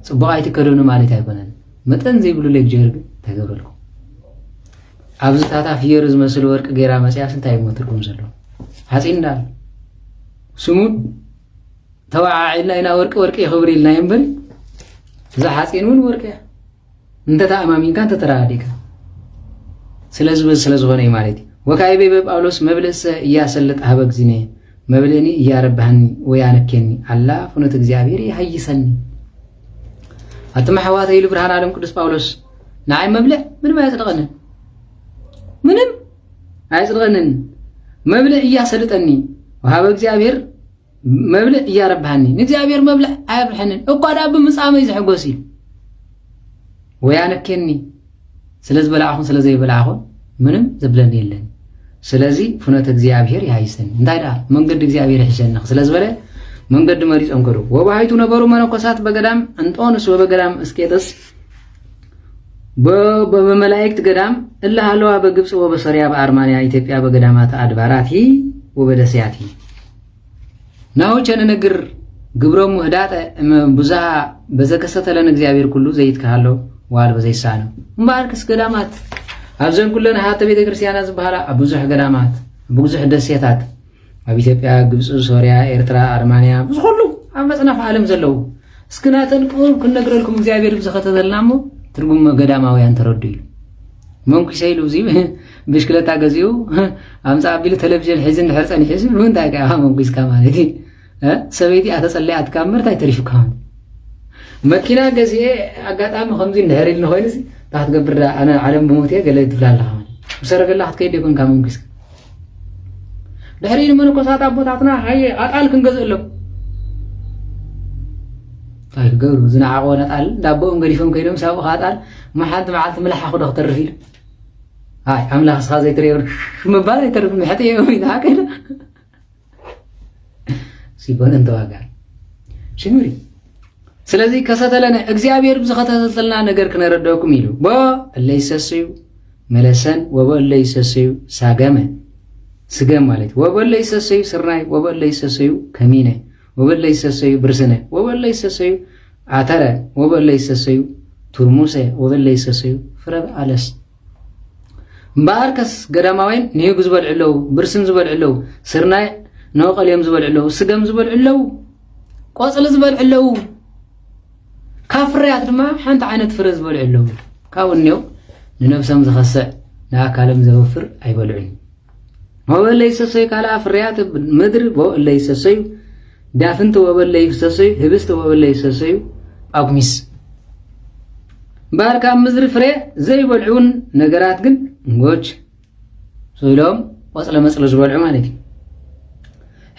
صبايت كدونو مالت ايكونن متن زي بلو لك جير تغبرلكم أبزتها في رز مسل ورق غيرا مسيا سنتاي متركم زلو حسين دال سمون توععنا هنا ورق يخبري لنا ينبل ذا حسين ون ورق انت تأمامين كان تتراديك سلز هوني مالتي وكايبي بጳውሎስ መብለስ እያሰለጥ ሀበግዚኔ መብለኒ እያረባህኒ ወያነከኒ አላ ፍኖተ እግዚአብሔር ይሐይሰኒ አትመሐዋተ ይሉ ብርሃን ዓለም ቅዱስ ጳውሎስ ናይ መብለዕ ምንም አያጽድቀንን ምንም አያጽድቀንን መብለዕ እያሰለጠኒ ወሀበ እግዚአብሔር መብለዕ እያረባህኒ እግዚአብሔር መብለዕ አያብርሐንን እኳዳ ብምጻመ ይዝሕጎሲ ወያነከኒ ስለዚህ በላአሁን ስለዚህ በላአሁን ምንም ዝብለን የለን ስለዚህ ፍኖተ እግዚአብሔር ይሐይሰኒ እንዳይዳ መንገድ እግዚአብሔር ይሐይሰኒ ስለዚህ በለ መንገድ መሪጾም ከሩ ወባይቱ ነበሩ መነኮሳት በገዳም እንጦንስ ወበገዳም እስቄጥስ በመላእክት ገዳም እላ ሀለዋ በግብጽ ወበሰሪያ በአርማንያ ኢትዮጵያ በገዳማት አድባራቲ ወበደስያቲ ናውቸነ ነገር ግብሮም ህዳጠ ብዙሃ በዘከሰተለን እግዚአብሔር ኩሉ ዘይት ካለው ዋል በዘይሳነ ማርክስ ገዳማት አብዘን ኩለን ሀተ ቤተ ክርስቲያና ዝበሃላ ብዙሕ ገዳማት ብዙሕ ደስያታት ኣብ ኢትዮጵያ ግብጽ ሶሪያ ኤርትራ አርማንያ ብዙ ሁሉ ኣብ መጽናፍ ዓለም ዘለው እስክናተን ቁም ክነግረልኩም እግዚአብሔር ብዘኸተተልናሞ ትርጉም ገዳማውያን ተረዱ ኢሉ መንኩ ሰይሉ እዚ ብሽክለታ ገዚኡ አምጻ ቢል ቴሌቪዥን ሒዝን ሕርጸን ሒዝ ምንታይ ካ መንኩ እስካ ማለት ሰበይቲ አተጸለይ አትካመርታይ ተሪፍካ መኪና ገዚኤ አጋጣሚ ከምዚ እንደህሪል ነሆይንስ ታሕት ገብር አነ ዓለም ብሞቴ ገለ ትብላላ ወሰረገላ አትከይድ ይኮን ካመንኩስ ድሕሪን መነኮሳት አቦታትና ሃይ አጣል ክንገዘለው ታይ ገሩ ዝናዓቆነ ጣል ዳቦም ገዲፎም ከይዶም ሳቡ ኻጣል ማሓንት መዓልት መላሓ ኹዶ ክተርፍ ኢሉ ሃይ አምላኽ ስኻ ዘይትሪዮ ምባል አይተርፍ ምሕተ የውሚና ከይደ ሲቦን እንተዋጋ ሽኑሪ ስለዚህ ከሰተለነ እግዚአብሔር ብዝኸተተልና ነገር ክነረዳውኩም ኢሉ ቦ ለይሰስዩ መለሰን ወቦ ለይሰስዩ ሳገመ ስገም ማለት ወቦ ለይሰስዩ ስርናይ ወቦ ለይሰስዩ ከሚነ ወቦ ለይሰስዩ ብርስነ ወቦ ለይሰስዩ አተረ ወቦ ለይሰስዩ ቱርሙሰ ወቦ ለይሰስዩ ፍረብ አለስ ባርከስ ገዳማዊን ንህጉ ዝበልዕለው ብርስን ዝበልዕለው ስርናይ ነውቀልዮም ዝበልዕለው ስገም ዝበልዕለው ቆጽል ዝበልዕለው ካፍርያት ድማ ሓንቲ ዓይነት ፍረ ዝበልዕለው ካብኡኔው ንነፍሶም ዝኸስዕ ንኣካሎም ዘወፍር ኣይበልዑን ወበለይ ሰሰዩ ካልኣ ፍርያት ምድሪ ወበለይ ሰሰዩ ዳፍንቲ ወበለይ ሰሰዩ ህብስቲ ወበለይ ሰሰዩ ጳጉሚስ ባርካ ምድሪ ፍሬ ዘይበልዑን ነገራት ግን ጎች ስሎም ቆፅለ መፅለ ዝበልዑ ማለት እዩ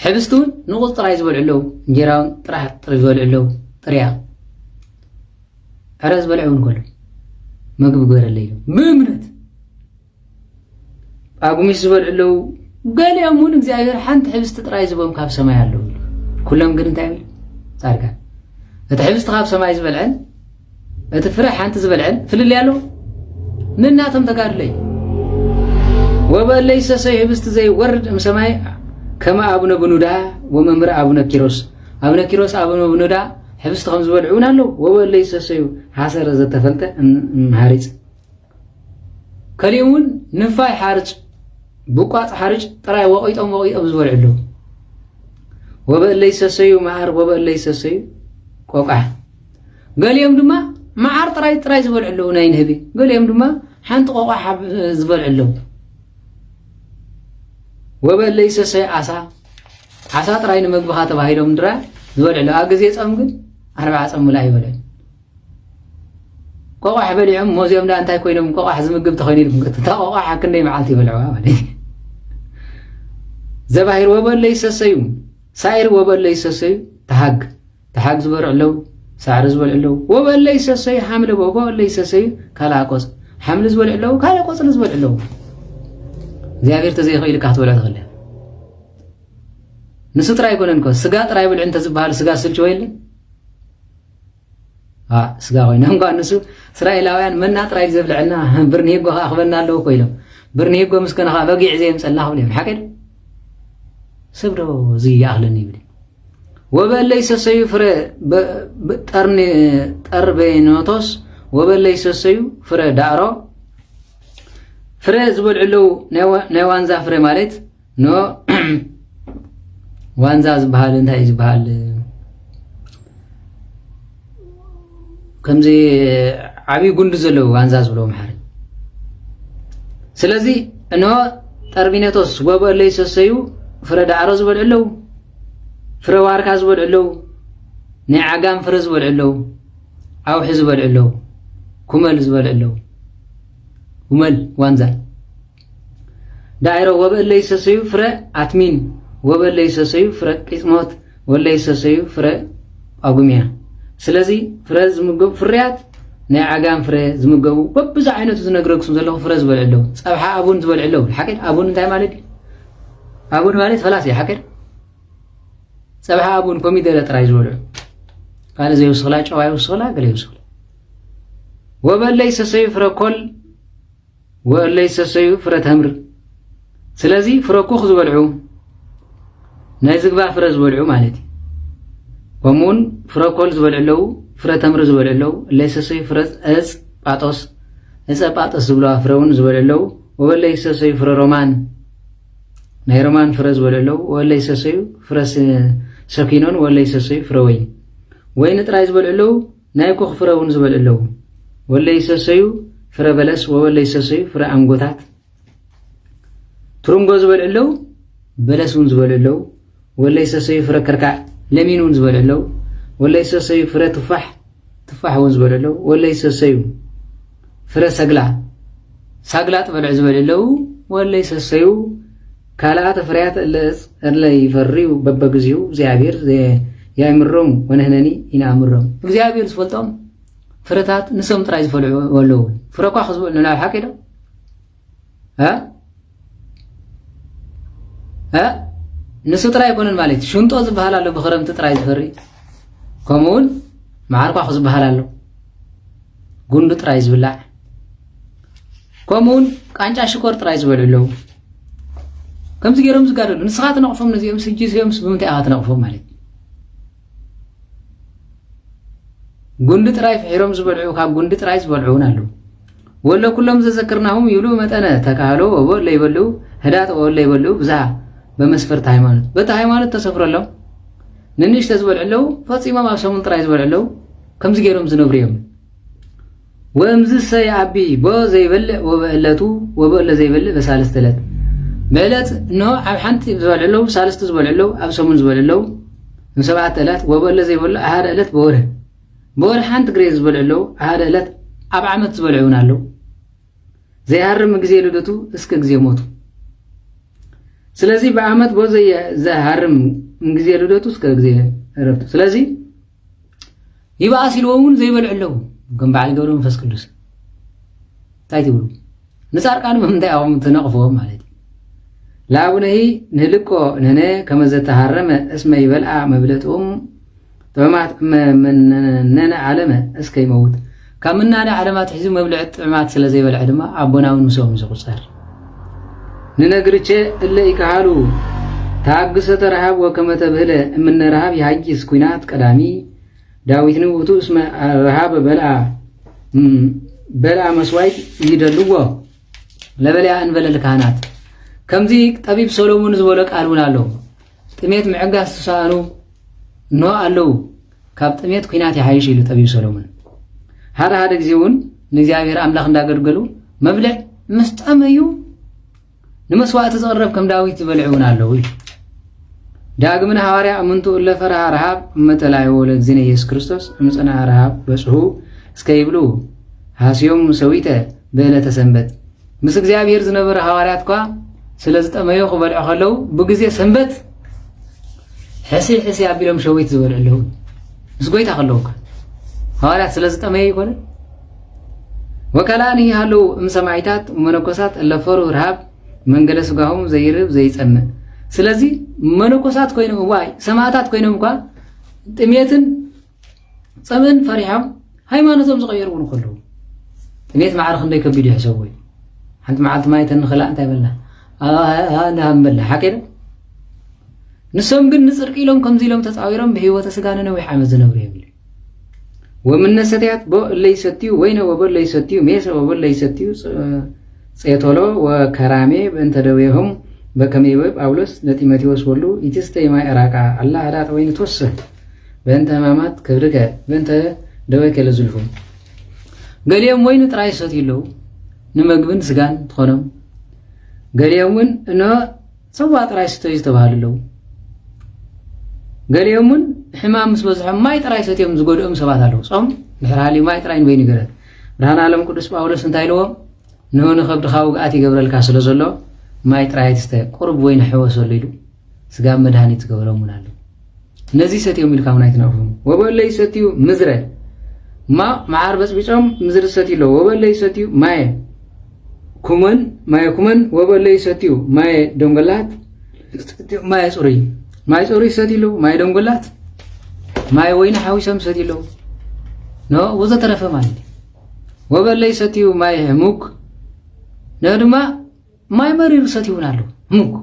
ሕብስቲ እውን ንቑፅ ጥራይ ዝበልዑ ኣለዉ እንጀራ እውን ጥራሕ ዝበልዑ ኣለዉ ጥርያ ዕረ ዝበልዑ እውን ከሎ ምግቢ ግበረለ ኢሎም ብእምነት ጳጉሚስ ዝበልዑ ኣለዉ ገሊኦም እውን እግዚኣብሔር ሓንቲ ሕብስቲ ጥራይ ዝቦም ካብ ሰማይ ኣለዉ ኩሎም ግን እንታይ ይብል ጻድቃን እቲ ሕብስቲ ካብ ሰማይ ዝበልዐን እቲ ፍረ ሓንቲ ዝበልዐን ፍልል ኣሎ ንናቶም ተጋድለይ ወበለይ ሰሰይ ሕብስቲ ዘይወርድ እምሰማይ ከማ አቡነ ብኑዳ ወመምህር አቡነ ኪሮስ አቡነ ብኑዳ ሕብስቲ ከም ዝበልዑ እውን ኣለዉ ወበለይ ሰሰዩ ሓሰረ ዘተፈልጠ ሓሪፅ ከሊኦም እውን ንፋይ ሓርጭ ብቋፅ ሓርጭ ጥራይ ወቂጦም ዝበልዑ ኣለዉ ወበለይ ሰሰዩ መዓር ወበለይ ሰሰዩ ቆቃሕ ገሊኦም ድማ መዓር ጥራይ ዝበልዑ ኣለዉ ናይ ንህቢ ገሊኦም ድማ ሓንቲ ቆቃሕ ዝበልዑ ኣለዉ ወበለይ ሰሰይ ዓሳ ጥራይ ንምግብኻ ተባሂሎም ድራ ዝበልዑ ኣለዉ ኣብ ግዜ ፆም ግን 40 ፆም ሙላ ይበልዑ ቆቃሕ በሊዖም ሞዚኦም ዳ እንታይ ኮይኖም ቆቃሕ ዝምግብ ተኮይኑ ኢልኩም እታ ቆቃሕ ክንደይ መዓልቲ ይበልዑዋ ማለት ዘባሂር ወበለይ ሰሰዩ ሳኢር ወበለይ ሰሰዩ ተሓግ ዝበልዑ ኣለዉ ሳዕሪ ዝበልዑ ኣለዉ ወበለይ ሰሰዩ ሓምለ ወበለይ ሰሰዩ ካልእ ቆፅ ሓምሊ ዝበልዑ ኣለዉ ካልእ ቆፅሊ ዝበልዑ ኣለዉ እግዚአብሔር ተዘይኽኢልካ ክትበልዖ ትኽእል ንሱ ጥራይ ኣይኮነን ኮ ስጋ ጥራይ ብልዑ እንተዝበሃል ስጋ ስልችዎ የለን ስጋ ኮይኖም እኳ ንሱ እስራኤላውያን መና ጥራይ ዘብልዐና ብርኒሄጎ ከዓ ክበና ኣለዎ ኮይኖም ብርኒሄጎ ምስከነ ከዓ በጊዕ ዘየምፀልና ክብል እዮም ሓቀድ ሰብ ዶ እዚ ይኣኽለኒ ይብል ወበለይ ሰሰዩ ፍረ ጠርቤኖቶስ ወበለይ ሰሰዩ ፍረ ዳዕሮ ፍረ ዝበልዑ ኣለዉ ናይ ዋንዛ ፍረ ማለት ዋንዛ ዝበሃል እንታይ ዝበሃል ከምዚ ዓብይ ጉንዲ ዘለዎ ዋንዛ ዝብለዎ መሓሪ ስለዚ እንሆ ጠርቢኔቶስ ወበለይ ሰሰዩ ፍረ ዳዕሮ ዝበልዑ ኣለዉ ፍረ ዋርካ ዝበልዑ ኣለዉ ናይ ዓጋም ፍረ ዝበልዑ ኣለዉ ኣውሒ ዝበልዑ ኣለዉ ኩመል ዝበልዑ ኣለዉ ኩመል ዋንዛ ዳዕሮ ወበለይ ሰሰዩ ፍረ አትሚን ወበለይ ሰሰዩ ፍረ ቂፅሞት ወበለይ ሰሰዩ ፍረ ጳጉምያ ስለዚ ፍረ ዝምገቡ ፍርያት ናይ ዓጋም ፍረ ዝምገቡ በብዛ ዓይነቱ ዝነግረክሱም ዘለኹ ፍረ ዝበልዑ ኣለዉ ፀብሓ ኣቡን ዝበልዑ ኣለዉ ሓቀድ ኣቡን እንታይ ማለት እዩ ኣቡን ማለት ፈላስ እዩ ሓቀድ ፀብሓ ኣቡን ኮሚደረ ጥራይ ዝበልዑ ካልእ ዘይውስኽላ ጨዋ ይውስኽላ ገለ ይውስኽላ ወበለይ ሰሰዩ ፍረ ኮል ወበለይ ሰሰዩ ፍረ ተምር ስለዚ ፍረ ኩኽ ዝበልዑ ናይ ዝግባ ፍረ ዝበልዑ ማለት እዩ ከምኡውን ፍረ ኮል ዝበልዑ ኣለዉ ፍረ ተምሪ ዝበልዑ ኣለዉ እለይ ሰሰዩ ፍረ ዕፀ ጳጦስ ዝብለዋ ፍረ እውን ዝበልዑ ኣለዉ ወበለይ ሰሰዩ ፍረ ሮማን ናይ ሮማን ፍረ ዝበልዑ ኣለዉ ወበለይ ሰሰዩ ፍረ ሰኪኖን ወበለይ ሰሰዩ ፍረ ወይኒ ጥራይ ዝበልዑ ኣለዉ ናይ ኩኽ ፍረ እውን ዝበልዑ ኣለዉ ወበለይ ሰሰዩ ፍረ በለስ ወበለይ ሰሰዩ ፍረ ኣንጎታት ትርንጎ ዝበልዑ ኣለዉ በለስ እውን ዝበልዑ ኣለዉ ወበለይ ሰሰዩ ፍረ ከርካዕ ለሚን እውን ዝበልዑ ኣለዉ ወበለይ ሰሰዩ ፍረ ትፋሕ እውን ዝበልዑ ኣለዉ ወበለይ ሰሰዩ ፍረ ሳግላ ጥበልዑ ዝበልዑ ኣለዉ ወበለይ ሰሰዩ ካልኣተ ፍርያት እለ ይፈርዩ በበግዚኡ እግዚኣብሔር ያእምሮም ወነህነኒ ይንኣምሮም እግዚኣብሔር ዝፈልጦም ፍረታት ንሶም ጥራይ ዝፈልዑ ኣለዉ ፍረ ኳ ክዝበልዑ ናብ ሓቂ ዶ ንሱ ጥራይ ኣይኮነን ማለት እዩ ሽንጦ ዝበሃል ኣሎ ብክረምቲ ጥራይ ዝፈሪ ከምኡውን መዓር ኳ ዝበሃል ኣሎ ጉንዲ ጥራይ ዝብላዕ ከምኡውን ቃንጫ ሽኮር ጥራይ ዝበልዑ ኣለዉ ከምዚ ገይሮም ዝጋደሉ ንስኻ ትነቕፎም ነዚኦም ስጅስዮም ብምንታይ ኢኻ ትነቕፎም ማለት እዩ ጉንዲ ጥራይ ፍሒሮም ዝበልዑ ካብ ጉንዲ ጥራይ ዝበልዑ እውን ኣለዉ ወሎ ኩሎም ዘዘክርናሁም ይብሉ መጠነ ተካህሎ ወቦ ለይበልዑ ህዳጥ ወቦ ለይበልዑ ብዝሃ በመስፈርት ሃይማኖት በቲ ሃይማኖት ተሰፍረሎም ንንሽተ ዝበልዑ ኣለዉ ፈፂሞም ኣብ ሰሙን ጥራይ ዝበልዑ ኣለዉ ከምዚ ገይሮም ዝነብሩ እዮም ወእምዝሰ ይዓቢ ቦ ዘይበልዕ ወበዕለቱ ወበዕለ ዘይበልዕ በሳለስተ ዕለት ብዕለት እንሆ ኣብ ሓንቲ ዝበልዑ ኣለዉ ሳለስተ ዝበልዑ ኣለዉ ኣብ ሰሙን ዝበልዑ ኣለዉ ም7 ዕለት ወበዕለ ዘይበልዕ ሓደ ዕለት በወርሒ ሓንቲ ግዜ ዝበልዑ ኣለዉ ሓደ ዕለት ኣብ ዓመት ዝበልዑ እውን ኣለዉ ዘይሃርም ግዜ ልደቱ እስከ ግዜ ሞቱ ስለዚህ በአመት ቦዘ ዘሃርም እንግዜ ልደቱ እስከ ግዜ ረፍቱ ስለዚህ ይባስ ይልወውን ዘይበልዕለው ከም በዓል ገብረ መንፈስ ቅዱስ ታይትብሉ ንጻርቃን ምንታይ አሁን ተነቅፎም ማለት ላቡነሂ ንልቆ ነነ ከመዘተሃረመ እስመ ይበልዓ መብለጦም ጥዕማት መንነ ዓለመ እስከ ይመውት ከምናነ ዓለማት ሒዙ መብልዕ ጥዕማት ስለ ዘይበልዕ ድማ አቦናውን ምሰኦም ዝቁፀር ንነግርቼ እለ ይከሃሉ ታግሰተ ረሃብ ወከመ ተብህለ እምነ ረሃብ ይሃጊስ ኩናት ቀዳሚ ዳዊት ንውቱ እስመ ረሃብ በልዓ መስዋዕት ይደልዎ ለበልያ እንበለ ካህናት ከምዚ ጠቢብ ሰሎሞን ዝበሎ ቃል እውን ኣሎ ጥሜት ምዕጋስ ተሳእኑ ኖ ኣለው ካብ ጥሜት ኩናት ይሓይሽ ኢሉ ጠቢብ ሰሎሞን ሓደ ግዜ እውን ንእግዚአብሔር አምላክ እንዳገለገሉ መብልዕ ምስ ጠመዩ ንመስዋዕቲ ዝቐረብ ከም ዳዊት ዝበልዕ እውን ኣለው ዳግምን ሐዋርያ እምንቱ ለፈርሃ ረሃብ እመተላይዎ ለእግዚእነ ኢየሱስ ክርስቶስ እምፀና ረሃብ በጽሑ እስከ ይብሉ ሃስዮም ሰዊተ በዕለተ ሰንበት ምስ እግዚአብሔር ዝነበረ ሐዋርያት ኳ ስለ ዝጠመዮ ክበልዑ ከለው ብግዜ ሰንበት ሕሲ ኣቢሎም ሸዊት ዝበልዑ ኣለዉ ምስ ጎይታ ከለዉ ሐዋርያት ስለ ዝጠመዮ ይኮነ ወከላኒ ሃለው እምሰማይታት መነኮሳት ለፈሩ ረሃብ መንገለ ስጋሆም ዘይርብ ዘይጸምእ ስለዚህ መነኮሳት ኮይኖም ዋይ ሰማዕታት ኮይኖም እንኳ ጥሜትን ጸምን ፈሪሖም ሃይማኖቶም ዝቀየሩ እውን ከለዉ ጥሜት ማዕረኽ እንደይ ከቢዱ ይሕሰብ ወይ ሓንቲ መዓልቲ ማይ ተንኽላ እንታይ በልና ንሃምበላ ሓቂና ንሶም ግን ንጽድቂ ኢሎም ከምዚ ኢሎም ተጻዊሮም ብህይወተ ስጋ ነዊሕ ዓመት ዝነብሩ እዮም ኢሉ ወምነ ሰትያት ቦ እለይ ሰትዩ ወይነ ወበለይ ሰትዩ ሜሰ ወበለይ ሰትዩ ጼቶሎ ወከራሜ በእንተ ደዌሆም በከመ ይቤ ጳውሎስ ለጢሞቴዎስ ወሉ ኢትስተይ ማይ ዕራቃ አላ ህዳጥ ወይን ትወስህ በእንተ ህማማት ክብርከ በእንተ ደዌከ ለዝልፉ ገሊኦም ወይን ጥራይ ሰትዩ ኣለዉ ንመግብን ስጋን ትኾኖም ገሊኦም እውን እነሆ ሰዋ ጥራይ ስተዩ ዝተባሃሉ ኣለዉ ገሊኦም እውን ሕማም ምስ በዝሖም ማይ ጥራይ ሰትዮም ዝጎድኦም ሰባት ኣለዉ ጾም ድሕሪ ሃልዩ ማይ ጥራይ ንበይኑ ይገረድ ብርሃነ ዓለም ቅዱስ ጳውሎስ እንታይ ኢልዎም ንሆነ ከብድኻ ውግኣት ይገብረልካ ስለ ዘሎ ማይ ጥራይ ትስተ ቁርብ ወይን ሕወሰሉ ኢሉ ስጋ መድሃኒት ዝገበሮም እውን ኣለዉ ነዚ ሰትዮም ኢልካ እውን ኣይትነቕፎም ወበለይ ሰትዩ ምዝረ መዓር በፅቢፆም ምዝሪ ሰትዩ ኣለዉ ወበለይ ሰትዩ ማየ ኩመን ወበለይ ሰትዩ ማየ ደንጎላት ማየ ጽሩይ ማይ ጽሩይ ሰትዩ ኣለዉ ማየ ደንጎላት ማየ ወይኒ ሓዊሶም ሰትዩ ኣለዉ ኖ ወዘተረፈ ማለት ወበለይ ሰትዩ ማየ ህሙክ ነው ድማ ማይ መሪር ሰትዩ እውን ኣለዉ ህሙክ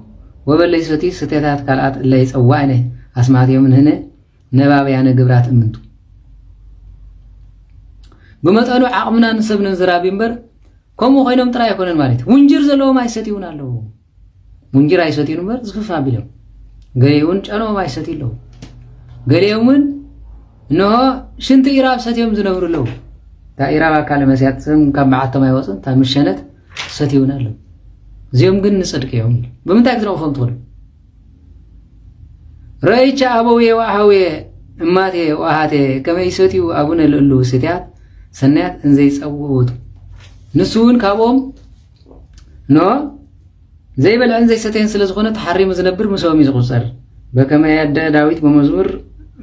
ወበለይ ሰትዩ ስተታት ካልኣት እለ ይፀዋዕነ ኣስማትዮም ንህነ ነባብያነ ግብራት እምንቱ ብመጠኑ ዓቕምና ንሰብ ንዝራቢ እምበር ከምኡ ኮይኖም ጥራይ ኣይኮነን ማለት ውንጅር ዘለዎም ኣይሰትዩ እውን ኣለዉ ውንጅር ኣይሰትዩን እምበር ዝፍፍ ኣቢሎም ገሊኦም ጨኖም ኣይሰትዩ ኣለዉ ገሊኦም እውን እንሆ ሽንቲ ኢራብ ሰትዮም ዝነብሩ ኣለዉ እታ ኢራብ ኣካለ መስያት ካብ መዓልቶም ኣይወፅን እታ ምሸነት ሰትዩ እውን ኣለዉ እዚኦም ግን ንጽድቂ እዮም ብምንታይ ክትነቕፎም ትኽእሉ ረእይቻ ኣበውየ ወኣሃውየ እማቴ ወኣሃቴ ከመይ ሰትዩ ኣቡነ ልእሉ ስትያት ሰናያት እንዘይጸውዑቱ ንሱ እውን ካብኦም ኖ ዘይበልዕን ዘይሰተየን ስለ ዝኾነ ተሓሪሙ ዝነብር ምሰቦም እዩ ዝቁፀር በከመ ያደ ዳዊት በመዝሙር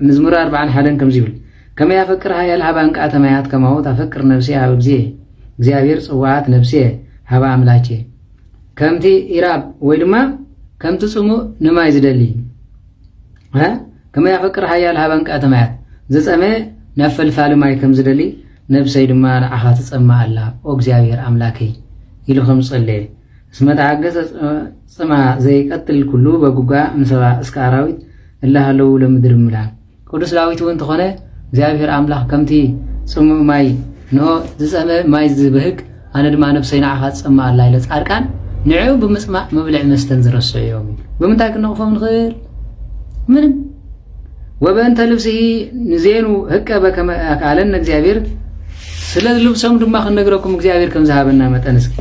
መዝሙር 41 ከምዚ ይብል ከመ ያፈቅር ሃያል ሃባ እንቃተ ማያት ከማሁ ታፈቅር ነፍሴ ሃበ እግዚአብሔር ጽዋዓት ነፍሴ ሃባ አምላኬ ከምቲ ኢራብ ወይ ድማ ከምቲ ጽሙእ ንማይ ዝደሊ ከመ ያፈቅር ሃያል ሃባ እንቃተ ማያት ዝጸመ ናፈልፋል ማይ ከም ዝደሊ ነፍሰይ ድማ ንዓኻ ትጸምእ ኣላ ኦ እግዚአብሔር አምላከይ ኢሉ ከም ጸለየ እስመ ተዓገሰ ጽማ ዘይቀትል ኩሉ በጉጋ እንሰባ እስከ አራዊት እላሃለው ለምድር ምላ ቅዱስ ዳዊት እውን ተኾነ እግዚአብሔር አምላክ ከምቲ ጽሙእ ማይ ንሆ ዝጸመ ማይ ዝበህግ ኣነ ድማ ነፍሰይ ንዓኻ ትጸምእ ኣላ ኢለ ጻድቃን ንዕኡ ብምጽማዕ መብልዕ መስተን ዝረስዑ እዮም ብምንታይ ክንነቕፎም ንኽእል ምንም ወበእንተ ልብሲ ንዜኑ ህቀበ ከመ ኣካለነ እግዚአብሔር ስለ ልብሶም ድማ ክንነግረኩም እግዚአብሔር ከም ዝሃበና መጠን እስኪ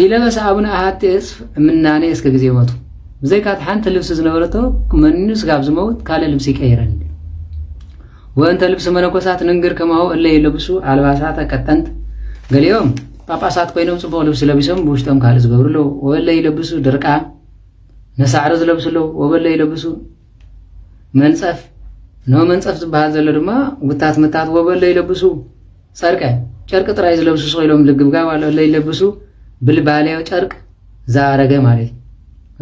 ኢለበሰ አቡነ አሃቴ እስፍ ምናኔ እስከ ጊዜ ሞቱ ብዘይካት ሓንቲ ልብሲ ዝነበረቶ መንስ ጋብ ዝመውት ካለ ልብሲ ይቀይረን ወእንተ ልብሲ መነኮሳት ንንግር ከማሁ እለ ይለብሱ አልባሳተ ቀጠንት ገሊኦም ጳጳሳት ኮይኖም ጽቡቕ ልብሲ ለቢሶም ብውሽጦም ካልእ ዝገብሩ ኣለዉ ወእለ ይለብሱ ድርቃ ነሳዕሪ ዝለብስሎ ወበለ ይለብሱ መንጸፍ መንጸፍ ዝበሃል ዘሎ ድማ ውታት ምታት ወበለ ይለብሱ ጨርቅ ጥራይ ዝለብሱ ሰይሎም ልግብጋብ ወበለ ይለብሱ ብልባልያው ጨርቅ ዛረገ ማለት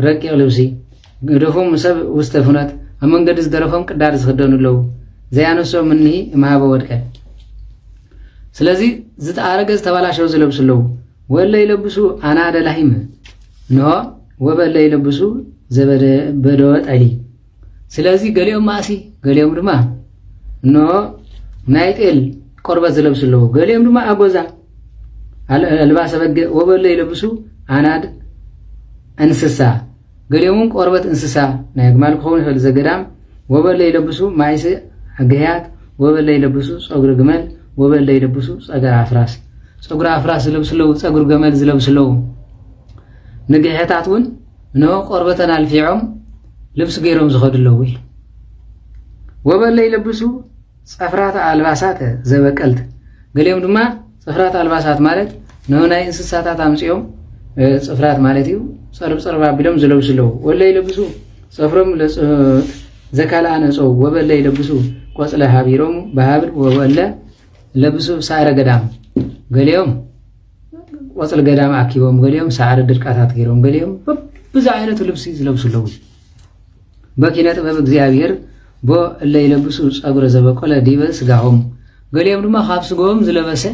ረቂቕ ልብሲ ገደፎም ሰብ ውስተ ፍኖት ኣብ መንገዲ ዝደረፎም ቅዳድ ዝኽደኑ ኣለዉ ዘያነሶም እኒ ማሃበ ወድቀ ስለዚ ዝተኣረገ ዝተባላሸው ዝለብሱ ኣለዉ ወለ ይለብሱ ኣናደ ላሂም ንሆ ወበለ ይለብሱ በደወ ጠሊ ስለዚ ገሊኦም ማእሲ ገሊኦም ድማ ንሆ ናይ ጤል ቆርበት ዝለብሱ ኣለዉ ገሊኦም ድማ ኣጎዛ ኣልባሰ በግዕ ወበለ ይለብሱ ኣናድ እንስሳ ገሊኦም ቆርበት እንስሳ ናይ ግማል ክኸውን ይኽእል ዘገዳም ወበለ ይለብሱ ማይስ ገያት ወበለ ይለብሱ ፀጉሪ ግመል ወበለ ይለብሱ ፀጉሪ ኣፍራስ ዝለብሱ ኣለዉ ፀጉሪ ገመል ዝለብሱ ኣለዉ ንግሕታት እውን ንሆ ቆርበተን ኣልፊዖም ልብሲ ገይሮም ዝኸዱ ኣለዉ ወበለ ይለብሱ ፀፍራት ኣልባሳት ዘበቀልት ገሊኦም ድማ ፀፍራት ኣልባሳት ማለት ንሆ ናይ እንስሳታት ኣምፂኦም ፀፍራት ማለት እዩ ፀርብ ኣቢሎም ዝለብሱ ኣለዉ ወለ ይለብሱ ፀፍሮም ዘካልኣ ነፀው ወበለ ይለብሱ ቆፅለ ሃቢሮም ብሃብል ወበለ ለብሱ ሳዕረ ገዳም ገሊኦም ቆፅሊ ገዳም ኣኪቦም ገሊኦም ሳዕሪ ድርቃታት ገይሮም ገሊኦም ብዙ ዓይነቱ ልብሲ ዝለብሱ ኣለዉ በኪነ ጥበብ እግዚአብሔር ቦ እለ ይለብሱ ፀጉሪ ዘበቆለ ዲበ ስጋሆም ገሊኦም ድማ ካብ ስጋሆም ዝለበሰ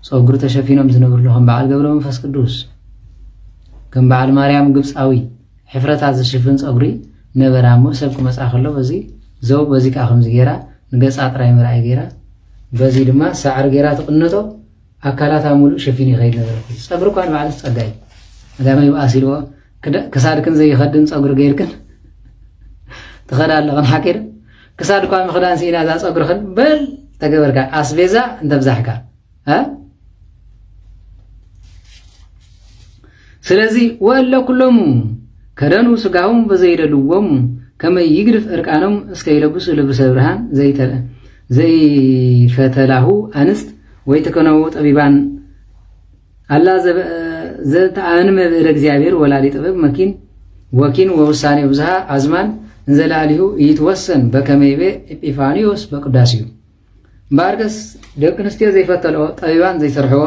ፀጉሪ ተሸፊኖም ዝነብርሉ ከም በዓል ገብረ መንፈስ ቅዱስ ከም በዓል ማርያም ግብፃዊ ሕፍረታት ዝሽፍን ፀጉሪ ነበራ እሞ ሰብ ክመፅእ ከሎ በዚ ዘው በዚ ከዓ ከምዚ ገይራ ንገፃ ጥራይ ምርኣይ ገይራ በዚ ድማ ሳዕሪ ገይራ ትቕነቶ ኣካላታ ሙሉእ ሸፊኑ ይኸይድ ነበር ፀጉሪ እኳ ንባዕሉ ፀጋይ ቀዳማይ ኣሲልዎ ክሳድክን ዘይኸድን ፀጉሪ ገይርክን ትኸዳ ኣለኽን ሓቂር ክሳድ እኳ ምኽዳን ሲኢና እዛ ፀጉርኽን በል ተገበርካ ኣስቤዛ እንተብዛሕካ ስለዚ ወለ ኩሎሙ ከደኑ ስጋዎም በዘይደልዎም ከመይ ይግድፍ እርቃኖም እስከ ይለብሱ ልብሰ ብርሃን ዘይፈተላሁ አንስት ወይ ተከነው ጠቢባን አላ ዘተአንመ ብእደ እግዚአብሔር ወላዲ ጥበብ መኪን ወኪን ወውሳኔ ብዝሃ አዝማን እንዘላሊሁ ይትወሰን በከመይቤ ኤጲፋኒዮስ በቅዳሲዩ ባርገስ ደቂ ኣንስትዮ ዘይፈተልኦ ጠቢባን ዘይሰርሕዎ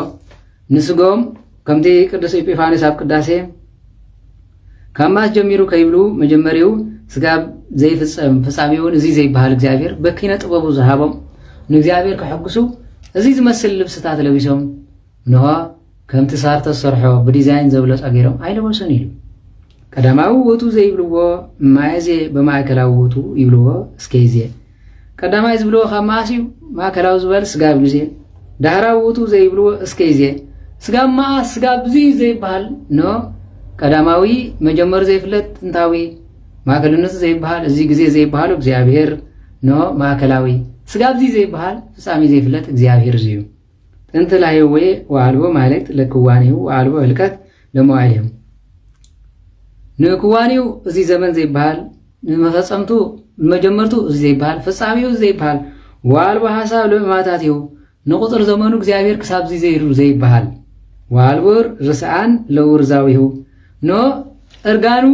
ንስጎም ከምቲ ቅዱስ ኤጲፋኒዮስ ኣብ ቅዳሴ ካብ ማስ ጀሚሩ ከይብሉ መጀመሪኡ ስጋብ ዘይፍፀም ፍጻሜውን እዚ ዘይበሃል እግዚአብሔር በኪነ ጥበቡ ዝሃቦም ንእግዚአብሔር ክሕግሱ እዚ ዝመስል ልብስታት ለቢሶም ንሆ ከምቲ ሳርተ ዝሰርሖ ብዲዛይን ዘብለፀ ገይሮም ኣይለበሱን ኢሉ ቀዳማዊ ውእቱ ዘይብልዎ ማእዜ በማእከላዊ ውእቱ ይብልዎ እስከይዜ ቀዳማይ ዝብልዎ ካብ ማእስዩ ማእከላዊ ዝበል ስጋብ ግዜ ዳህራዊ ውእቱ ዘይብልዎ እስከይዜ ስጋብ ማእስ ስጋብ ብዙ ዘይበሃል ኖ ቀዳማዊ መጀመር ዘይፍለጥ ጥንታዊ ማእከልነት ዘይበሃል እዚ ግዜ ዘይበሃሉ እግዚአብሔር ኖ ማእከላዊ ስጋብ እዚ ዘይበሃል ፍጻሜ ዘይፍለጥ እግዚአብሔር እዩ ጥንት ላይ ወይ ወአልቦ ማለት ለክዋኒው ወአልቦ ህልቀት ለመዋዕሊው ንክዋኒው እዚ ዘመን ዘይበሃል ንመፈጸምቱ መጀመርቱ እዚ ዘይበሃል ፍጻሜው ዘይበሃል ወአልቦ ሐሳብ ለማታትዩ ንቁጥር ዘመኑ እግዚአብሔር ክሳብ እዚ ዘይሩ ዘይበሃል ወአልቦ ርስአን ለውርዛዊው ኖ እርጋኑ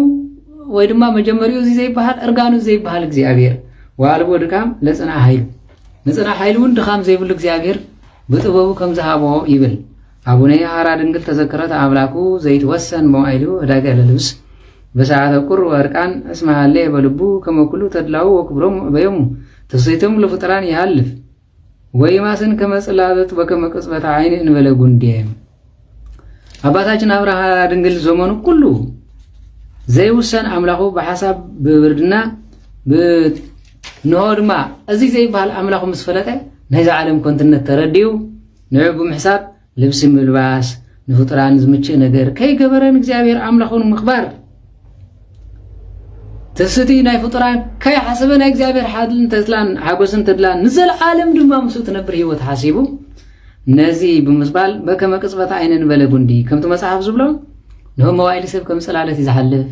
ወይ ድማ መጀመሪው እዚ ዘይበሃል እርጋኑ ዘይበሃል እግዚአብሔር ወአልቦ ድካም ለጽና ኃይሉ ንጽና ኃይሉን ድካም ዘይብል እግዚአብሔር በጥበቡ ከም ዝሃቦ ይብል አቡነ ያራ ድንግል ተዘከረት አምላኩ ዘይትወሰን መዋዕሉ ዳገ ለልብስ በሰዓተ ቁር ወርቃን እስማሃለ በልቡ ከመኩሉ ተድላው ወክብሮም በየሙ ተሰይተም ለፍጥራን ይሃልፍ ወይማስን ከመጽላበት በከመቅጽበት አይን እንበለጉ እንዴ አባታችን አብርሃ ድንግል ዘመኑ ሁሉ ዘይውሰን አምላኩ በሐሳብ በብርድና በኖድማ እዚ ዘይባል አምላኩ መስፈለጠ ናይዛ ዓለም ኮንትነት ተረዲዩ ንዕቡ ምሕሳብ ልብስ ምልባስ ንፍጥራን ዝምችእ ነገር ከይገበረን እግዚአብሔር አምላኩን ምኽባር ተስቲ ናይ ፍጥራን ከይሐሰበ ናይ እግዚአብሔር ሓድልን ተድላን ሓጎስን ተድላን ንዘለዓለም ድማ ምሱ ትነብር ህይወት ሓሲቡ ነዚ ብምስባል በከመ ቅጽበት አይነን በለጉንዲ ከምቲ መጽሐፍ ዝብሎ ነው መዋዕሊ ሰብ ከም ጽላለት ይዝሐልፍ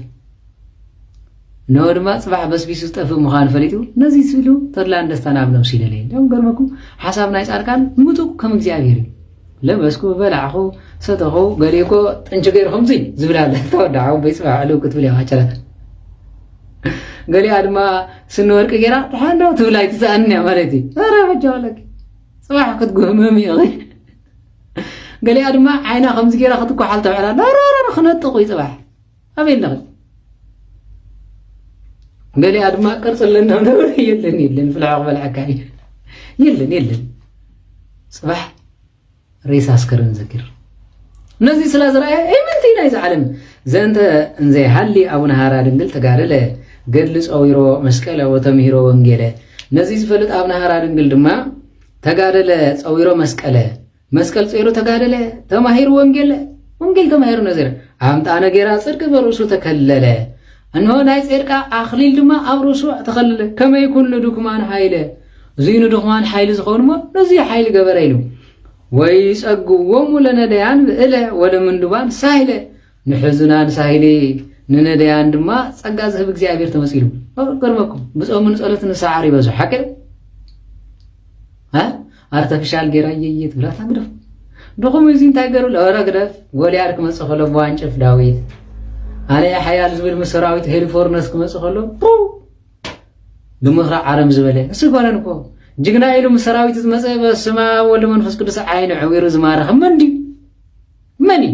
ነው ድማ ጽባሕ በስቢሱ ጠፍ ምኻን ፈሊጡ ነዚ ሲሉ ተድላን ደስታን ኣብ ነፍሲ ይለለ ደም ገርመኩም ሓሳብ ናይ ጻድቃን ምጡቅ ከም እግዚአብሔር ለበስኩ በላዕኹ ሰተኹ ገሌኮ ጥንጭ ገይርኩም ዚ ዝብላለ ተወዳዑ በይጽባሕ አለው ክትብል ያዋጨለ قالي أدما سنورك جرا حنا تولي تسألني مالتي أنا بجولك صباح كنت قهمي يا أخي قالي أدما عينا 5 جرا خدك وحالته على لا خنت قوي صباح أبين لغد قالي أدما قرص لنا يلن في العقبة الحكاية يلن صباح رئيس عسكر نذكر نزي سلازر اي منتي نايز عالم زنت انزي حلي ابو نهار دنگل تغارله قدلص اويرو مسكله وتمهيرو وانجيله نزي زفلط ابو نهار دنگل دما تغارله اويرو مسكله مسكل صيرو تغارله تمهيرو وانجيله وانجيل تمهيرو نزر امطا نغيرا صدق برسو تكلله انو ناي صدقا اخليل دما ابرسو تخلله كما يكون لدكمان حيله زينو دكمان حيل زخونمو نزي حيل غبريلو ويسقوم لنديان بإله ولمندبان سايله نحزنان سايلي ننديان دما صقا زهب እግዚአብሔር ተመስሉ ቀርመኩም በጾምን ጸሎትን ሰዓሪ በዙ ሐቀ አርቲፊሻል ጌራየየት ብላ ታግደፍ ደቆም እዚን ታገሩ ለወረግደፍ ጎልያርክ መጽኸሎ በዋንጭፍ ዳዊት አለ ያሕያል ዝብል መስራዊት ሄሊፎርነስ ከመጽኸሎ ድምኽራ ዓለም ዝበለ እሱ ጎለንኮ جينا إلو مسراويت تمسي بالسماء ولا منفس قدس عين عوير زمارة مني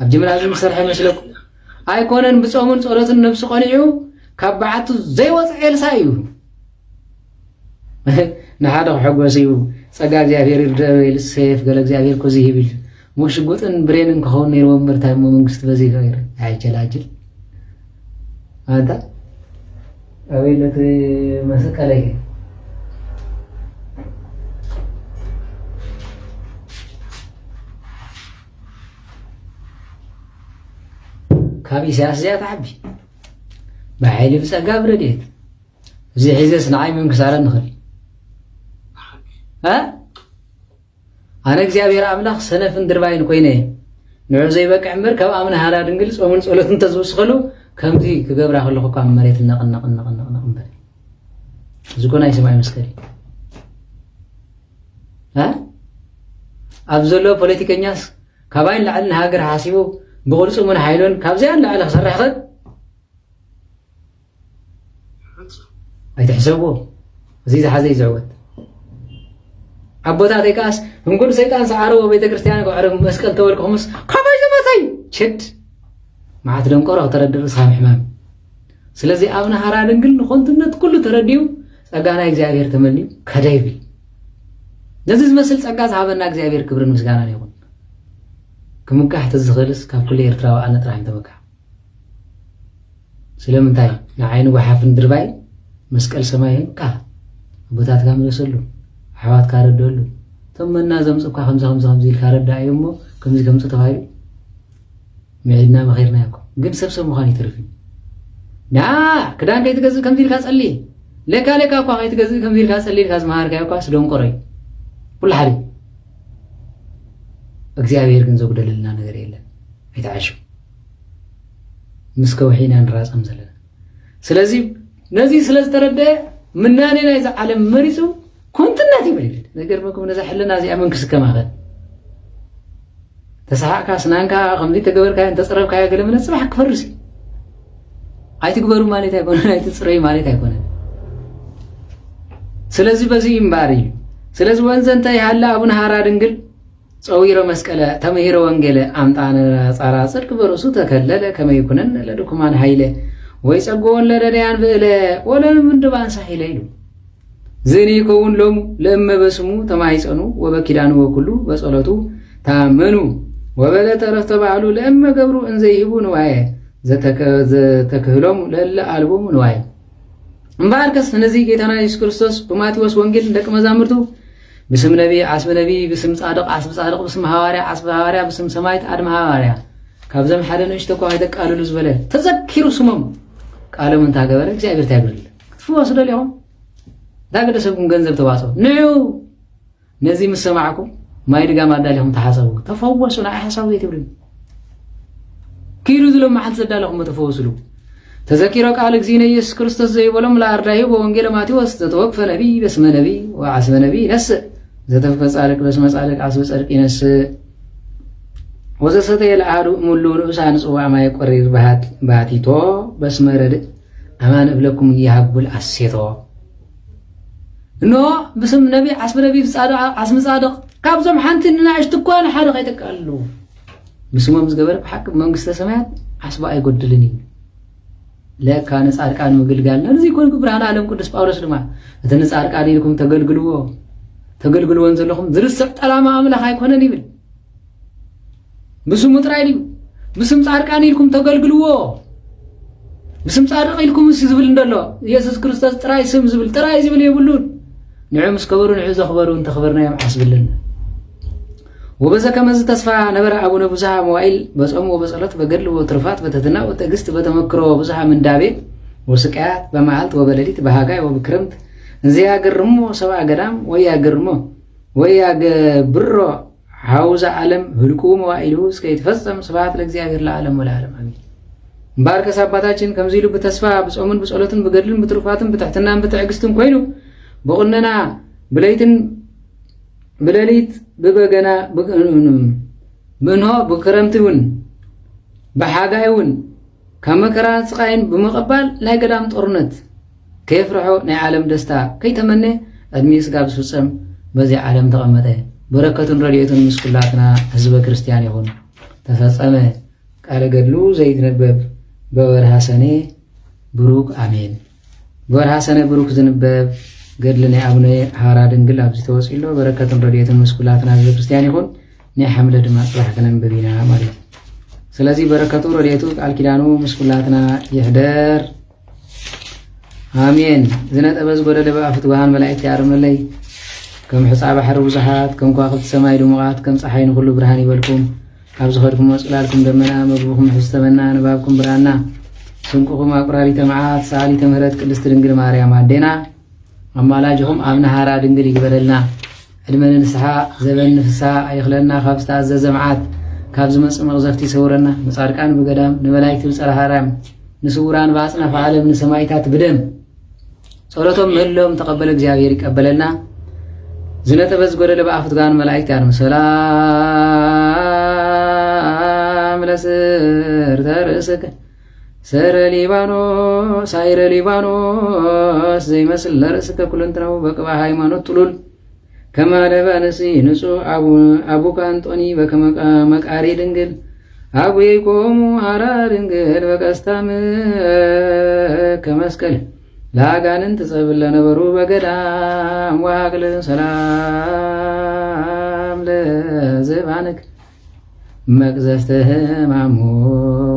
أبجي من هذه مسرحة مسلك أي كونن بصومن صورة النفس قنيعو كبعتو زي وصعيل سايو نحادو حق وسيو سقا እግዚአብሔር ይርዳል ሰይፍ ገለ እግዚአብሔር ኮዚ ይብል ሙሽ ጉጥን ብሬንን ከሆነ ነው ወምር ታይሞ መንግስት በዚህ ጋር አይችላጅል አንተ አቤለት መስቀለይ كابي سياسيات عبي بعيلي بس أقابل رديت زي حيزة صناعي من كسارة نخل ها أنا كزيابير أملاخ سنة في ندرباين كوينة نوع زي بك عمر كاب أمنا هلا دنجلس ومن سؤالة انتزوس خلو كم دي كقبر أخذ لكم كام مريت نقل بل زكونا يسمعي مسكري ها أبزلو بوليتيكا ناس كابين لعلنا هاجر حاسبو بقولسو من حيلون كابزيان لعلى خسر حقد أي تحسبوه زيز حزي زعوت عبوتا تيكاس نقول سيطان سعارو وبيت كريستيان قعرم مسكال تول خمس كاباي زماتاي شد ما عتلم قرأ تردر صام حمام سلازي أبنا هارا دنقل نخونتنت كله ترديو ساقانا إكزابير تمليو كدايبي نزيز مسل ساقاز هابنا إكزابير كبرن مسقانا نيقون كمكاح تزخلص كاب كل يرتراو أنا تراهم تبكح سلامنتاي نعينو بحافن درباي مسكال سماين كا بوتات كامل يسلو حوات كاردولو ثم النازم صبكا 5 الكارد يمو كمزي كمزو تفايل معدنا بخيرنا ياكو قد سبسب مخاني ترفي كدان كي تغزل كمزي الكاسالي لكا اكو كي تغزل كمزي الكاسالي الكاس مهار كايوكا سدون قري كل حالي እግዚአብሔር ግን ዘጉደልና ነገር የለም አይታሽ مسكو حين نراس امزلنا ስለዚህ ነዚህ ስለተረደ ምናኔ ላይ ዓለም መሪሱ ኮንትናት ይበል ነገር መኩም ነዛ حلنا زي امنكس كما ተሳካ ስናንካ ከምዚ ተገበርካ ተጽረብካ ያገለምነ ጽባህ ክፈርሲ አይትግበሩ ማለት አይኮነን አይትጽረይ ማለት አይኮነን ስለዚህ በዚህ ይምባሪ ስለዚህ ወንዘንተ ያለ አቡነ ሐራ ድንግል ጾዊሮ መስቀለ ተመሂሮ ወንጌለ አምጣነ ጻራ ጽድቅ በርሱ ተከለለ ከመይኩነን ለድኩማን ኃይለ ወይ ጸጎን ለደዳያን ብለ ወለም እንደባን ሳይለ ይሉ ዝኒ ኮውን ሎም ለመበስሙ ተማይጸኑ ወበኪዳኑ ወኩሉ በጸሎቱ ታመኑ ወበለ ተረፍተ ባሉ ለእመ ገብሩ እንዘ ይህቡ ነዋየ ዘተከህሎም ለለ አልቦሙ ነዋየ እምባርከስ እነዚህ ጌታና ኢየሱስ ክርስቶስ በማቴዎስ ወንጌል ደቀ መዛሙርቱ بسم نبي عصب نبي بسم صادق عصب صادق بسم حواري عصب حواري بسم سمايت ادم حواري كابزم حدا نشتكو هيدا قالوا زبله تذكروا سمم قالوا من تاغبر እግዚአብሔር ታግል ትፈወሱ ደሊያው ታገደሰኩም ገንዘብ ተዋሰው ነው ነዚህ መስማዓኩም ማይድጋ ማዳሊያም ተሐሰቡ ተፈወሱ ናይ ሐሳቡ ይትብሉ ኪሩ ዝሎም ማሐል ዘዳለኩም ተፈወሱሉ تذكروا قال እግዚእነ ኢየሱስ ክርስቶስ ዘይበሎም ለአርዳዩ በወንጌል ማቴዎስ ተወክፈ ነብይ በስመ ነብይ ወዓስበ ነብይ ነስ ዘተፈጻለቅ በስመ ጻለቅ ዓስበ ጻድቅ ይነስ ወዘሰተ የልዓዱ ሙሉ ርኡሳን ጽዋዕ ማይ ቆሪር ባቲቶ በስመ ረድእ أمان أبلكم يهبل أسيطو إنه بسم نبي عصم نبي صادق عصم صادق كابزم حنتي نعيش تكون حدا غيتك قالوا بسمه مزغبر بحق منግስተ ሰማያት عصبا አይጎድልኝ ለካነ ጻድቃን መገልጋልና እዚህ ኮን ብርሃን ዓለም ቅዱስ ጳውሎስ ድማ እተነ ጻድቃን ይልኩም ተገልግሉ ወንዘለኩም ዝርሰብ ጠላማ አምላክ አይኮነን ይብል بسم مترايدي بسم ጻድቃን ይልኩም ተገልግልዎ بسم ጻድቅ ይልኩም ዝብል እንደሎ ኢየሱስ ክርስቶስ ጥራይ ስም ዝብል ጥራይ ዝብል ይብሉን نعم سكبروا نعم زخبروا انتخبرنا يا محاسبلن وبذا كما تسفى نبر أبونا بزها موائل بصوم وبصلات بقدل وترفات بتتنا وتقست بتمكروا بزها من دابين وسكات بمعلت وبلديت بهاجاي وبكرمت زيا قرمو سواء قدام ويا قرمو ويا برو عاوز عالم هلكو موائلوس كي يتفصم صفات لك العالم والعالم آمين بارك ساباتاችን ከምዚሉ በተስፋ በጾምን በጸሎትን በገድልን በትሩፋትን በተሕትናን በተዕግስትን ኮይኑ بقولنا بليت ببجنا منه بكرمتون بحاجايون كما كران سقين بمقبل لا قدام طرنت كيف رحوا نا عالم دستا كي تمنى ادميس قابس فصم بزي عالم تقمته بركة راديوتن مسكلاتنا حزب كريستيان يكون تفصمه قال قدلو زيد نبب بورها سنه بروك امين بورها سنه بروك زنبب قدلنا أبني هارا دنقل أبزي توصيله بركة رادية المسكولاتنا في كريستيان يكون نحمل دماء صلاحكنا ببينا مالي سلازي بركة رادية الكيلانو مسكولاتنا يهدر آمين زنات أبز قول لبقى فتوهان ملائكة يعرم اللي كم حصاب حرب زحات كم كواخد السماء دمغات كم صحين كل برهاني بالكم أبز خيركم واسقلالكم دمنا مبوكم حستمنا نبابكم برانا سنكوكم أقراري تمعات سالي تمهرات كلست دنقل ماريا معدنا أمالاجهم أمنا هارا دنقل يقبلنا علمنا نسحا زبن نفسا أيخلنا خابستا الزمعات كابز مسء مغزفتي سورنا مصاركان بقدام نملايك تبصر هارام نسوران باسنا فعالم نسمايتات بدم صورتهم مهلهم تقبل እግዚአብሔር يقبلنا زنة بس قول لبقى فتقان ملايك تعلم سلام لسر ترسك سر ليبانوس ساير ليبانوس زي مثل لرسك كل انتنو بقبا هايمانو طلول كما لبانسي نسو أبوك أنطوني بكما مكاري دنجل أبو يكومو هارا دنجل بكستام كمسكل لاغان انتصب لنبرو بقدام واقل سلام لزبانك مقزفته معمو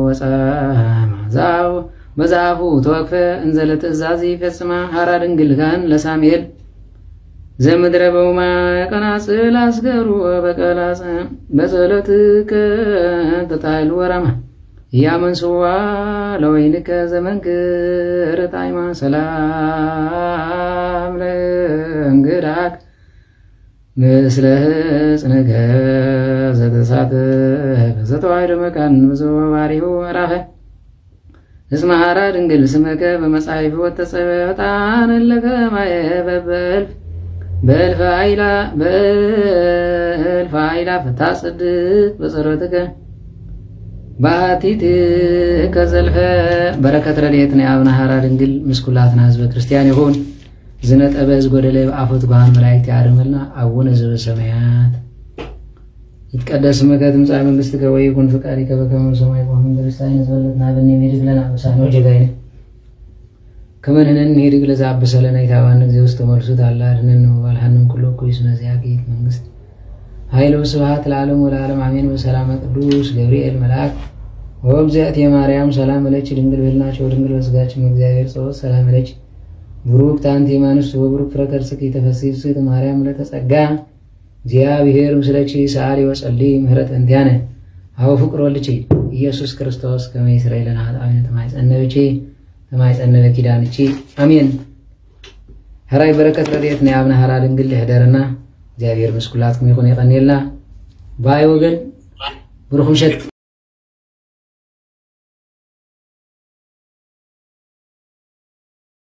وصام زاو بزافو توقفه انزلت الزازي في السماء هارا دنقل كان لساميل زمدربو ما قناصل اسقرو بقلاص بزلتك تطايل ورما يا منسوا لوينك زمنك رتايما سلام لنقراك مثله صنك زتسات زتوعد مكان مزواريو راخه اسم هارا دنقل اسمك بمصاحف وتصبطان لك ما يببل بالفايلة فتصدق بصرتك باتيت كزلف بركة رديتنا يا ابن هارا دنقل مسكولاتنا حزب كريستيان يكون زنت أبز قدلي بأفوت قهان ملايك تعرملنا أبونا زب السمايات يتقدس مكات مساء من قستك ويكون فكاريك بكم سمايك ومن درستين زولتنا بني ميرك لنا بسانو جغاين كمان هنن نيرك لزعب بسالنا يتابعنا نزي وستمرسو تعالى هنن والحنن كله كويس نزياكي من قست هايلو سبحات العالم والعالم عمين وسلامة قدوس جبريل ملاك وابزيات يا مريم سلام عليك دنگل بلنا شو دنگل وسغاچ مغزاوير صوت سلام عليك بروك تانتي مانس وبروك فركرسك تفسير سيد مريم لتسغا እግዚአብሔር ምስለቺ ሳሪ ወጸሊ ምህረት እንዲያነ አው ፍቅር ወልቺ ኢየሱስ ክርስቶስ ከመ እስራኤልና ኃጣውነት ማይጸነበቺ ማይጸነበ ኪዳንቺ አሜን። ሀራይ በረከት ረድኤት ነው አብነ ሀራ ድንግል ይህደርና እግዚአብሔር ምስኩላትኩም ይኹን ይቀኒልና ባይ ወገን ብሩክ ምሸት